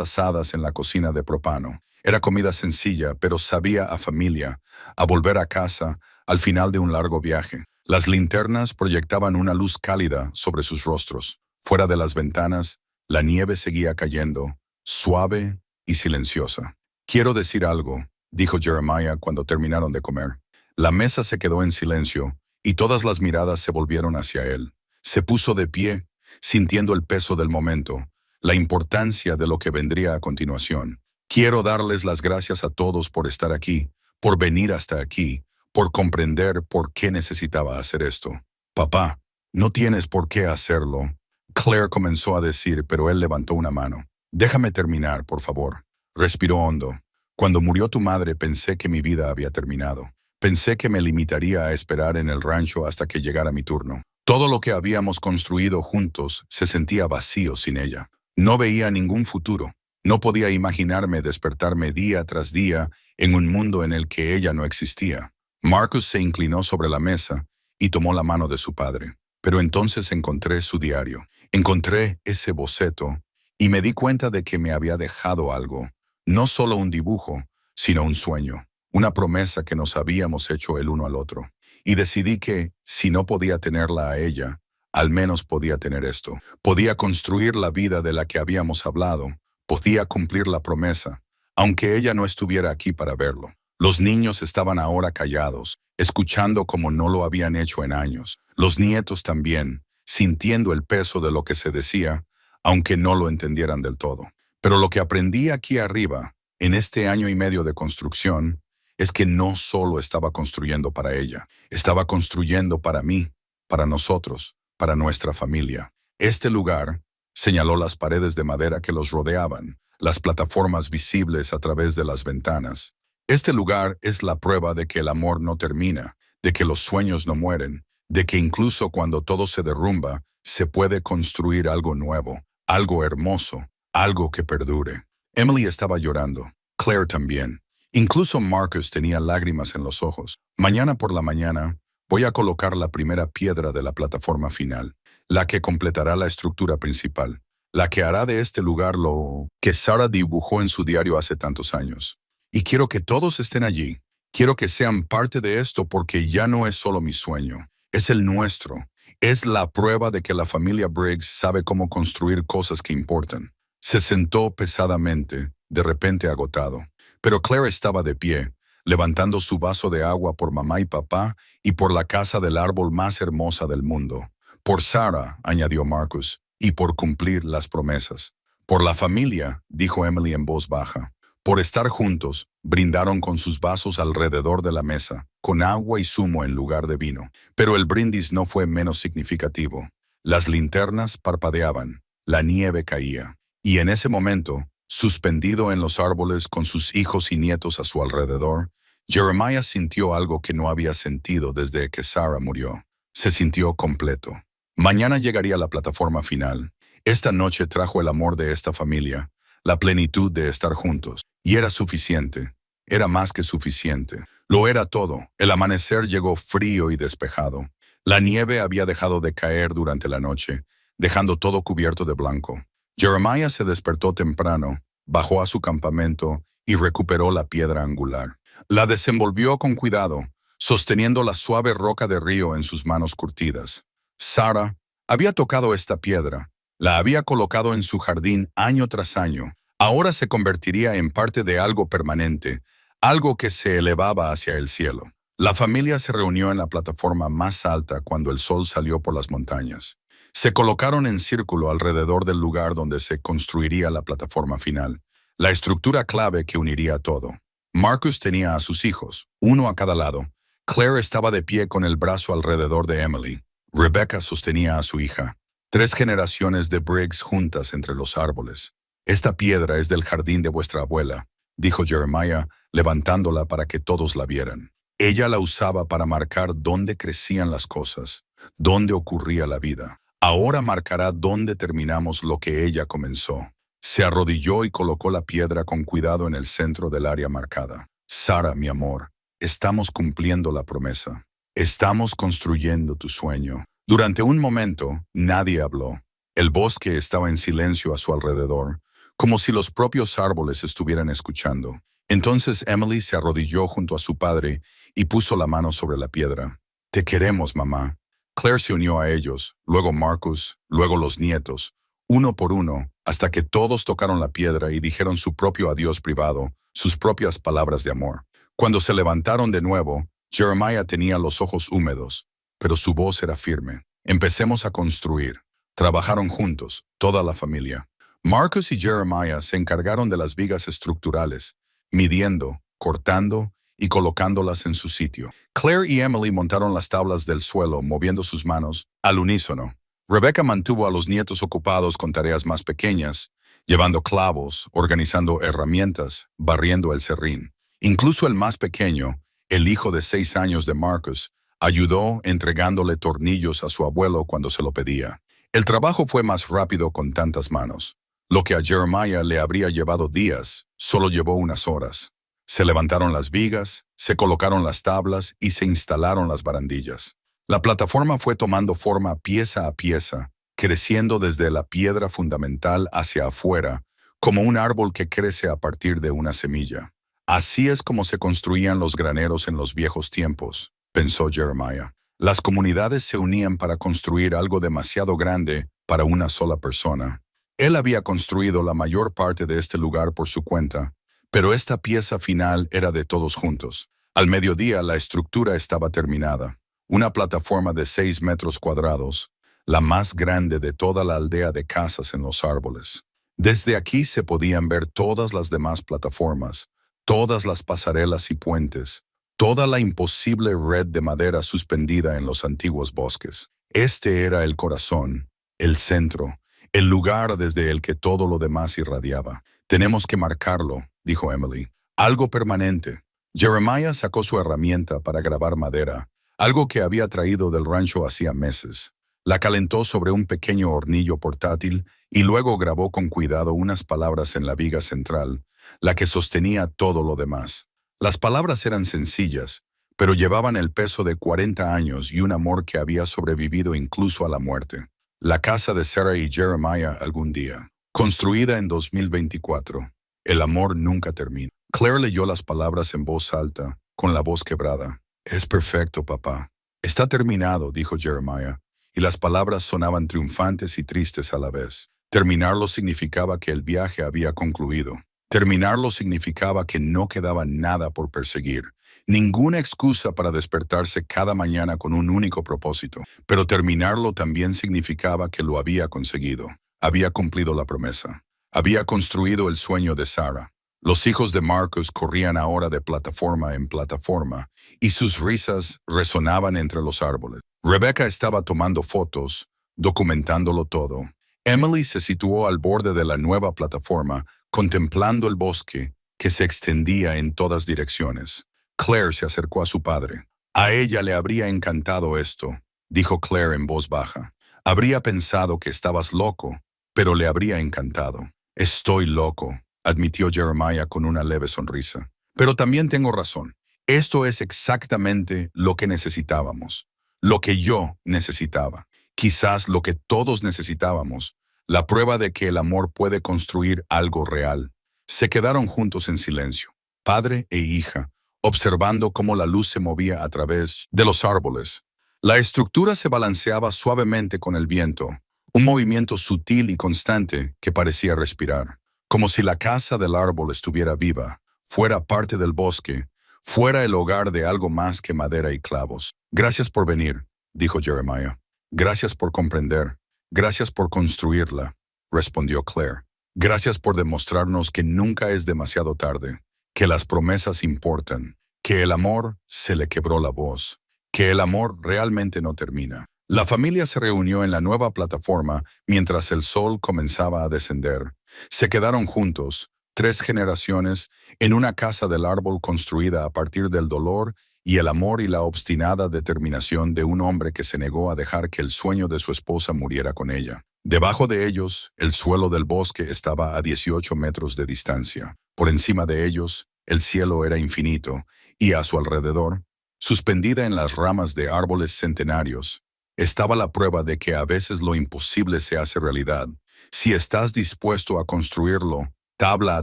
asadas en la cocina de propano. Era comida sencilla, pero sabía a familia, a volver a casa al final de un largo viaje. Las linternas proyectaban una luz cálida sobre sus rostros. Fuera de las ventanas, la nieve seguía cayendo, suave y silenciosa. «Quiero decir algo», dijo Jeremiah cuando terminaron de comer. La mesa se quedó en silencio y todas las miradas se volvieron hacia él. Se puso de pie, sintiendo el peso del momento, la importancia de lo que vendría a continuación. «Quiero darles las gracias a todos por estar aquí, por venir hasta aquí, por comprender por qué necesitaba hacer esto. Papá, no tienes por qué hacerlo», Claire comenzó a decir, pero él levantó una mano. «Déjame terminar, por favor». Respiró hondo. «Cuando murió tu madre pensé que mi vida había terminado. Pensé que me limitaría a esperar en el rancho hasta que llegara mi turno. Todo lo que habíamos construido juntos se sentía vacío sin ella. No veía ningún futuro. No podía imaginarme despertarme día tras día en un mundo en el que ella no existía». Marcus se inclinó sobre la mesa y tomó la mano de su padre. «Pero entonces encontré su diario. Encontré ese boceto y me di cuenta de que me había dejado algo. No solo un dibujo, sino un sueño. Una promesa que nos habíamos hecho el uno al otro. Y decidí que, si no podía tenerla a ella, al menos podía tener esto. Podía construir la vida de la que habíamos hablado. Podía cumplir la promesa, aunque ella no estuviera aquí para verlo». Los niños estaban ahora callados, escuchando como no lo habían hecho en años. Los nietos también, sintiendo el peso de lo que se decía, aunque no lo entendieran del todo. Pero lo que aprendí aquí arriba, en este año y medio de construcción, es que no solo estaba construyendo para ella, estaba construyendo para mí, para nosotros, para nuestra familia. Este lugar, señaló las paredes de madera que los rodeaban, las plataformas visibles a través de las ventanas. Este lugar es la prueba de que el amor no termina, de que los sueños no mueren, de que incluso cuando todo se derrumba, se puede construir algo nuevo, algo hermoso, algo que perdure. Emily estaba llorando, Claire también. Incluso Marcus tenía lágrimas en los ojos. «Mañana por la mañana voy a colocar la primera piedra de la plataforma final, la que completará la estructura principal, la que hará de este lugar lo que Sarah dibujó en su diario hace tantos años. Y quiero que todos estén allí. Quiero que sean parte de esto porque ya no es solo mi sueño, es el nuestro. Es la prueba de que la familia Briggs sabe cómo construir cosas que importan». Se sentó pesadamente, de repente agotado. Pero Claire estaba de pie, levantando su vaso de agua por mamá y papá y por la casa del árbol más hermosa del mundo. «Por Sarah», añadió Marcus, «y por cumplir las promesas». «Por la familia», dijo Emily en voz baja. Por estar juntos, brindaron con sus vasos alrededor de la mesa, con agua y zumo en lugar de vino. Pero el brindis no fue menos significativo. Las linternas parpadeaban, la nieve caía. Y en ese momento, suspendido en los árboles con sus hijos y nietos a su alrededor, Jeremiah sintió algo que no había sentido desde que Sarah murió. Se sintió completo. Mañana llegaría la plataforma final. Esta noche trajo el amor de esta familia, la plenitud de estar juntos. Y era suficiente. Era más que suficiente. Lo era todo. El amanecer llegó frío y despejado. La nieve había dejado de caer durante la noche, dejando todo cubierto de blanco. Jeremiah se despertó temprano, bajó a su campamento y recuperó la piedra angular. La desenvolvió con cuidado, sosteniendo la suave roca de río en sus manos curtidas. Sarah había tocado esta piedra, la había colocado en su jardín año tras año. Ahora se convertiría en parte de algo permanente, algo que se elevaba hacia el cielo. La familia se reunió en la plataforma más alta cuando el sol salió por las montañas. Se colocaron en círculo alrededor del lugar donde se construiría la plataforma final, la estructura clave que uniría todo. Marcus tenía a sus hijos, uno a cada lado. Claire estaba de pie con el brazo alrededor de Emily. Rebecca sostenía a su hija. 3 generaciones de Briggs juntas entre los árboles. Esta piedra es del jardín de vuestra abuela, dijo Jeremiah, levantándola para que todos la vieran. Ella la usaba para marcar dónde crecían las cosas, dónde ocurría la vida. Ahora marcará dónde terminamos lo que ella comenzó. Se arrodilló y colocó la piedra con cuidado en el centro del área marcada. Sara, mi amor, estamos cumpliendo la promesa. Estamos construyendo tu sueño. Durante un momento, nadie habló. El bosque estaba en silencio a su alrededor, como si los propios árboles estuvieran escuchando. Entonces Emily se arrodilló junto a su padre y puso la mano sobre la piedra. Te queremos, mamá. Claire se unió a ellos, luego Marcus, luego los nietos, uno por uno, hasta que todos tocaron la piedra y dijeron su propio adiós privado, sus propias palabras de amor. Cuando se levantaron de nuevo, Jeremiah tenía los ojos húmedos, pero su voz era firme. Empecemos a construir. Trabajaron juntos, toda la familia. Marcus y Jeremiah se encargaron de las vigas estructurales, midiendo, cortando y colocándolas en su sitio. Claire y Emily montaron las tablas del suelo, moviendo sus manos al unísono. Rebecca mantuvo a los nietos ocupados con tareas más pequeñas, llevando clavos, organizando herramientas, barriendo el serrín. Incluso el más pequeño, el hijo de 6 años de Marcus, ayudó entregándole tornillos a su abuelo cuando se lo pedía. El trabajo fue más rápido con tantas manos. Lo que a Jeremiah le habría llevado días, solo llevó unas horas. Se levantaron las vigas, se colocaron las tablas y se instalaron las barandillas. La plataforma fue tomando forma pieza a pieza, creciendo desde la piedra fundamental hacia afuera, como un árbol que crece a partir de una semilla. Así es como se construían los graneros en los viejos tiempos, pensó Jeremiah. Las comunidades se unían para construir algo demasiado grande para una sola persona. Él había construido la mayor parte de este lugar por su cuenta, pero esta pieza final era de todos juntos. Al mediodía la estructura estaba terminada. Una plataforma de 6 metros cuadrados, la más grande de toda la aldea de casas en los árboles. Desde aquí se podían ver todas las demás plataformas, todas las pasarelas y puentes, toda la imposible red de madera suspendida en los antiguos bosques. Este era el corazón, el centro, el lugar desde el que todo lo demás irradiaba. Tenemos que marcarlo, dijo Emily. Algo permanente. Jeremiah sacó su herramienta para grabar madera, algo que había traído del rancho hacía meses. La calentó sobre un pequeño hornillo portátil y luego grabó con cuidado unas palabras en la viga central, la que sostenía todo lo demás. Las palabras eran sencillas, pero llevaban el peso de 40 años y un amor que había sobrevivido incluso a la muerte. La casa de Sarah y Jeremiah algún día. Construida en 2024. El amor nunca termina. Claire leyó las palabras en voz alta, con la voz quebrada. Es perfecto, papá. Está terminado, dijo Jeremiah, y las palabras sonaban triunfantes y tristes a la vez. Terminarlo significaba que el viaje había concluido. Terminarlo significaba que no quedaba nada por perseguir, ninguna excusa para despertarse cada mañana con un único propósito. Pero terminarlo también significaba que lo había conseguido. Había cumplido la promesa. Había construido el sueño de Sarah. Los hijos de Marcus corrían ahora de plataforma en plataforma, y sus risas resonaban entre los árboles. Rebecca estaba tomando fotos, documentándolo todo. Emily se situó al borde de la nueva plataforma, contemplando el bosque que se extendía en todas direcciones. Claire se acercó a su padre. A ella le habría encantado esto, dijo Claire en voz baja. Habría pensado que estabas loco, pero le habría encantado. Estoy loco, admitió Jeremiah con una leve sonrisa. Pero también tengo razón. Esto es exactamente lo que necesitábamos. Lo que yo necesitaba. Quizás lo que todos necesitábamos. La prueba de que el amor puede construir algo real. Se quedaron juntos en silencio, padre e hija, observando cómo la luz se movía a través de los árboles. La estructura se balanceaba suavemente con el viento, un movimiento sutil y constante que parecía respirar, como si la casa del árbol estuviera viva, fuera parte del bosque, fuera el hogar de algo más que madera y clavos. Gracias por venir, dijo Jeremiah. Gracias por comprender. Gracias por construirla, respondió Claire. Gracias por demostrarnos que nunca es demasiado tarde. que las promesas importan, que el amor se le quebró la voz, que el amor realmente no termina. La familia se reunió en la nueva plataforma mientras el sol comenzaba a descender. Se quedaron juntos, 3 generaciones, en una casa del árbol construida a partir del dolor y el amor y la obstinada determinación de un hombre que se negó a dejar que el sueño de su esposa muriera con ella. Debajo de ellos, el suelo del bosque estaba a 18 metros de distancia. Por encima de ellos, el cielo era infinito, y a su alrededor, suspendida en las ramas de árboles centenarios, estaba la prueba de que a veces lo imposible se hace realidad, si estás dispuesto a construirlo, tabla a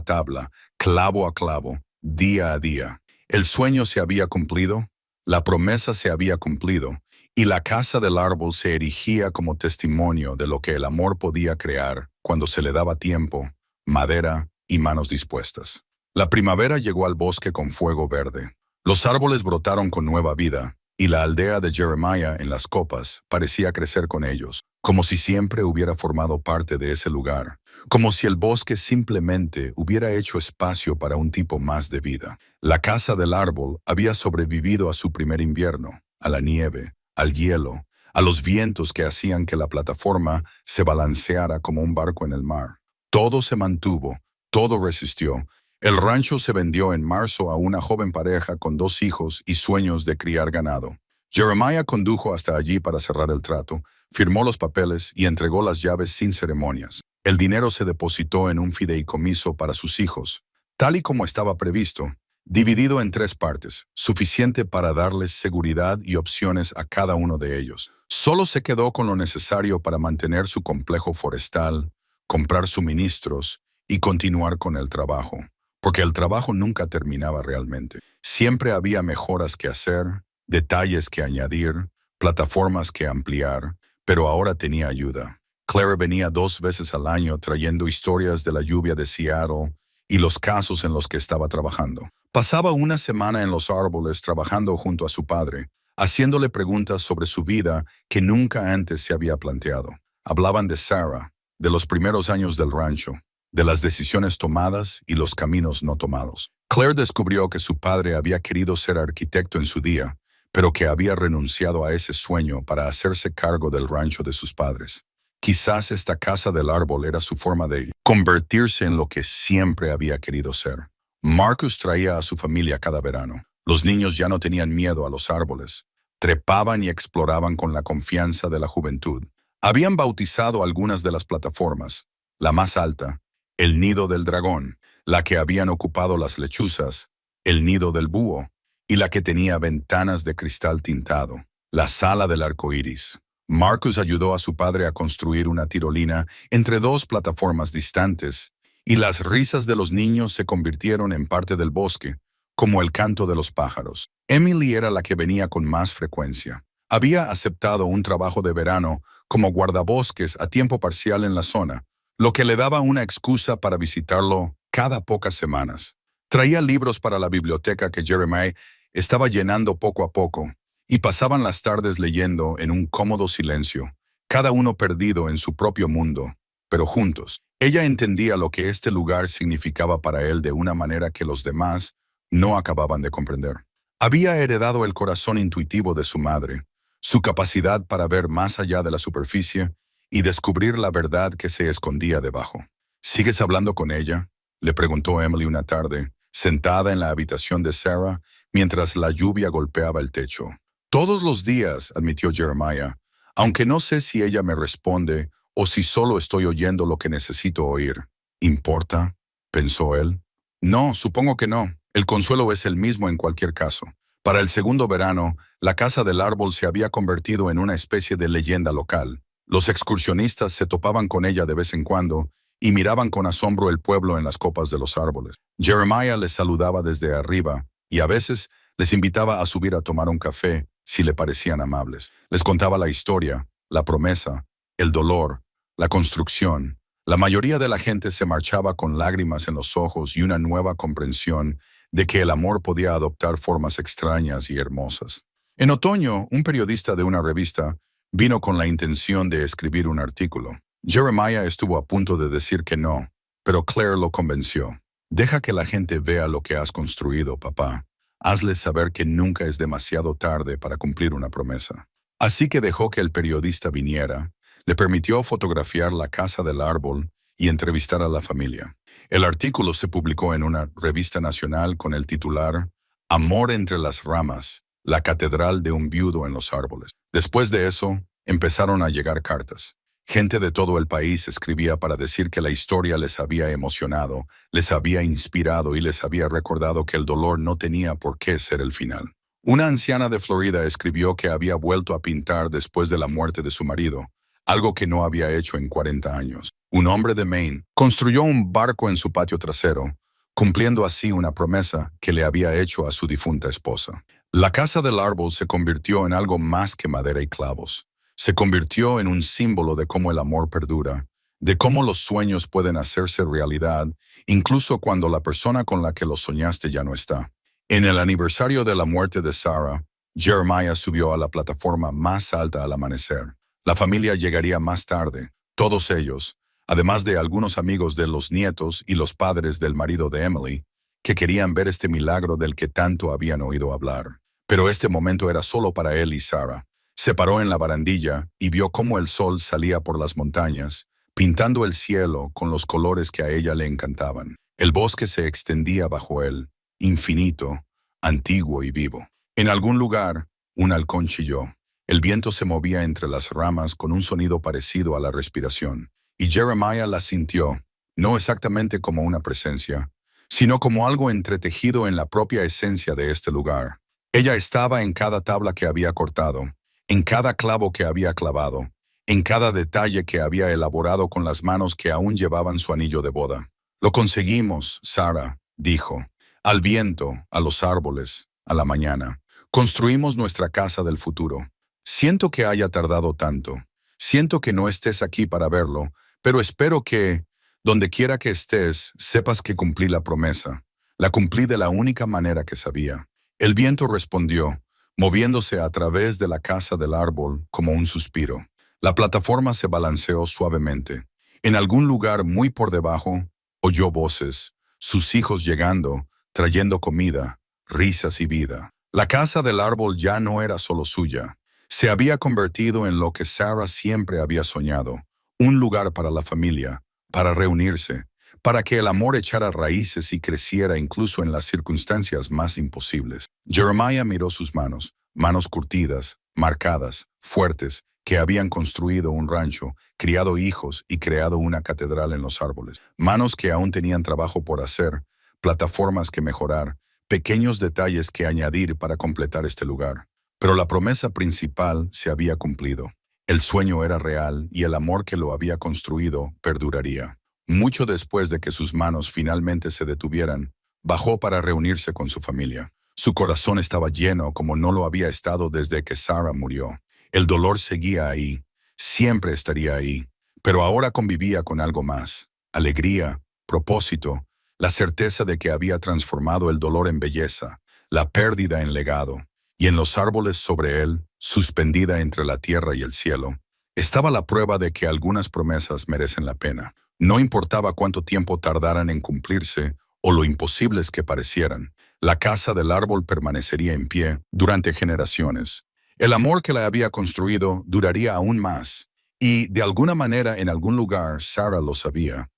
tabla, clavo a clavo, día a día. El sueño se había cumplido, la promesa se había cumplido, y la casa del árbol se erigía como testimonio de lo que el amor podía crear cuando se le daba tiempo, madera y manos dispuestas. La primavera llegó al bosque con fuego verde. Los árboles brotaron con nueva vida, y la aldea de Jeremiah en las copas parecía crecer con ellos, como si siempre hubiera formado parte de ese lugar, como si el bosque simplemente hubiera hecho espacio para un tipo más de vida. La casa del árbol había sobrevivido a su primer invierno, a la nieve, al hielo, a los vientos que hacían que la plataforma se balanceara como un barco en el mar. Todo se mantuvo, todo resistió. El rancho se vendió en marzo a una joven pareja con 2 hijos y sueños de criar ganado. Jeremiah condujo hasta allí para cerrar el trato, firmó los papeles y entregó las llaves sin ceremonias. El dinero se depositó en un fideicomiso para sus hijos, tal y como estaba previsto, dividido en 3 partes, suficiente para darles seguridad y opciones a cada uno de ellos. Solo se quedó con lo necesario para mantener su complejo forestal, comprar suministros y continuar con el trabajo. Porque el trabajo nunca terminaba realmente. Siempre había mejoras que hacer, detalles que añadir, plataformas que ampliar, pero ahora tenía ayuda. Claire venía 2 veces al año trayendo historias de la lluvia de Seattle y los casos en los que estaba trabajando. Pasaba una semana en los árboles trabajando junto a su padre, haciéndole preguntas sobre su vida que nunca antes se había planteado. Hablaban de Sarah, de los primeros años del rancho, de las decisiones tomadas y los caminos no tomados. Claire descubrió que su padre había querido ser arquitecto en su día, pero que había renunciado a ese sueño para hacerse cargo del rancho de sus padres. Quizás esta casa del árbol era su forma de convertirse en lo que siempre había querido ser. Marcus traía a su familia cada verano. Los niños ya no tenían miedo a los árboles. Trepaban y exploraban con la confianza de la juventud. Habían bautizado algunas de las plataformas, la más alta, el nido del dragón, la que habían ocupado las lechuzas, el nido del búho, y la que tenía ventanas de cristal tintado, la sala del arco iris. Marcus ayudó a su padre a construir una tirolina entre 2 plataformas distantes, y las risas de los niños se convirtieron en parte del bosque, como el canto de los pájaros. Emily era la que venía con más frecuencia. Había aceptado un trabajo de verano como guardabosques a tiempo parcial en la zona, lo que le daba una excusa para visitarlo cada pocas semanas. Traía libros para la biblioteca que Jeremiah estaba llenando poco a poco, y pasaban las tardes leyendo en un cómodo silencio, cada uno perdido en su propio mundo, pero juntos. Ella entendía lo que este lugar significaba para él de una manera que los demás no acababan de comprender. Había heredado el corazón intuitivo de su madre, su capacidad para ver más allá de la superficie y descubrir la verdad que se escondía debajo. ¿Sigues hablando con ella?, le preguntó Emily una tarde, sentada en la habitación de Sarah mientras la lluvia golpeaba el techo. Todos los días, admitió Jeremiah, aunque no sé si ella me responde o si solo estoy oyendo lo que necesito oír. ¿Importa?, pensó él. No, supongo que no. El consuelo es el mismo en cualquier caso. Para el segundo verano, la casa del árbol se había convertido en una especie de leyenda local. Los excursionistas se topaban con ella de vez en cuando y miraban con asombro el pueblo en las copas de los árboles. Jeremiah les saludaba desde arriba y a veces les invitaba a subir a tomar un café si le parecían amables. Les contaba la historia, la promesa, el dolor, la construcción. La mayoría de la gente se marchaba con lágrimas en los ojos y una nueva comprensión de que el amor podía adoptar formas extrañas y hermosas. En otoño, un periodista de una revista vino con la intención de escribir un artículo. Jeremiah estuvo a punto de decir que no, pero Claire lo convenció. Deja que la gente vea lo que has construido, papá. Hazles saber que nunca es demasiado tarde para cumplir una promesa. Así que dejó que el periodista viniera, le permitió fotografiar la casa del árbol y entrevistar a la familia. El artículo se publicó en una revista nacional con el titular Amor entre las ramas, la catedral de un viudo en los árboles. Después de eso, empezaron a llegar cartas. Gente de todo el país escribía para decir que la historia les había emocionado, les había inspirado y les había recordado que el dolor no tenía por qué ser el final. Una anciana de Florida escribió que había vuelto a pintar después de la muerte de su marido, algo que no había hecho en 40 años. Un hombre de Maine construyó un barco en su patio trasero, cumpliendo así una promesa que le había hecho a su difunta esposa. La casa del árbol se convirtió en algo más que madera y clavos. Se convirtió en un símbolo de cómo el amor perdura, de cómo los sueños pueden hacerse realidad, incluso cuando la persona con la que los soñaste ya no está. En el aniversario de la muerte de Sarah, Jeremiah subió a la plataforma más alta al amanecer. La familia llegaría más tarde, todos ellos, además de algunos amigos de los nietos y los padres del marido de Emily, que querían ver este milagro del que tanto habían oído hablar. Pero este momento era solo para él y Sarah. Se paró en la barandilla y vio cómo el sol salía por las montañas, pintando el cielo con los colores que a ella le encantaban. El bosque se extendía bajo él, infinito, antiguo y vivo. En algún lugar, un halcón chilló. El viento se movía entre las ramas con un sonido parecido a la respiración, y Jeremiah la sintió, no exactamente como una presencia, sino como algo entretejido en la propia esencia de este lugar. Ella estaba en cada tabla que había cortado, en cada clavo que había clavado, en cada detalle que había elaborado con las manos que aún llevaban su anillo de boda. Lo conseguimos, Sarah, dijo, al viento, a los árboles, a la mañana. Construimos nuestra casa del futuro. Siento que haya tardado tanto. Siento que no estés aquí para verlo, pero espero que, donde quiera que estés, sepas que cumplí la promesa. La cumplí de la única manera que sabía. El viento respondió, moviéndose a través de la casa del árbol como un suspiro. La plataforma se balanceó suavemente. En algún lugar muy por debajo, oyó voces, sus hijos llegando, trayendo comida, risas y vida. La casa del árbol ya no era solo suya. Se había convertido en lo que Sarah siempre había soñado, un lugar para la familia, para reunirse, para que el amor echara raíces y creciera incluso en las circunstancias más imposibles. Jeremiah miró sus manos, manos curtidas, marcadas, fuertes, que habían construido un rancho, criado hijos y creado una catedral en los árboles. Manos que aún tenían trabajo por hacer, plataformas que mejorar, pequeños detalles que añadir para completar este lugar. Pero la promesa principal se había cumplido. El sueño era real y el amor que lo había construido perduraría. Mucho después de que sus manos finalmente se detuvieran, bajó para reunirse con su familia. Su corazón estaba lleno como no lo había estado desde que Sarah murió. El dolor seguía ahí, siempre estaría ahí, pero ahora convivía con algo más: alegría, propósito, la certeza de que había transformado el dolor en belleza, la pérdida en legado. Y en los árboles sobre él, suspendida entre la tierra y el cielo, estaba la prueba de que algunas promesas merecen la pena. No importaba cuánto tiempo tardaran en cumplirse o lo imposibles que parecieran, la casa del árbol permanecería en pie durante generaciones. El amor que la había construido duraría aún más, y de alguna manera en algún lugar Sarah lo sabía.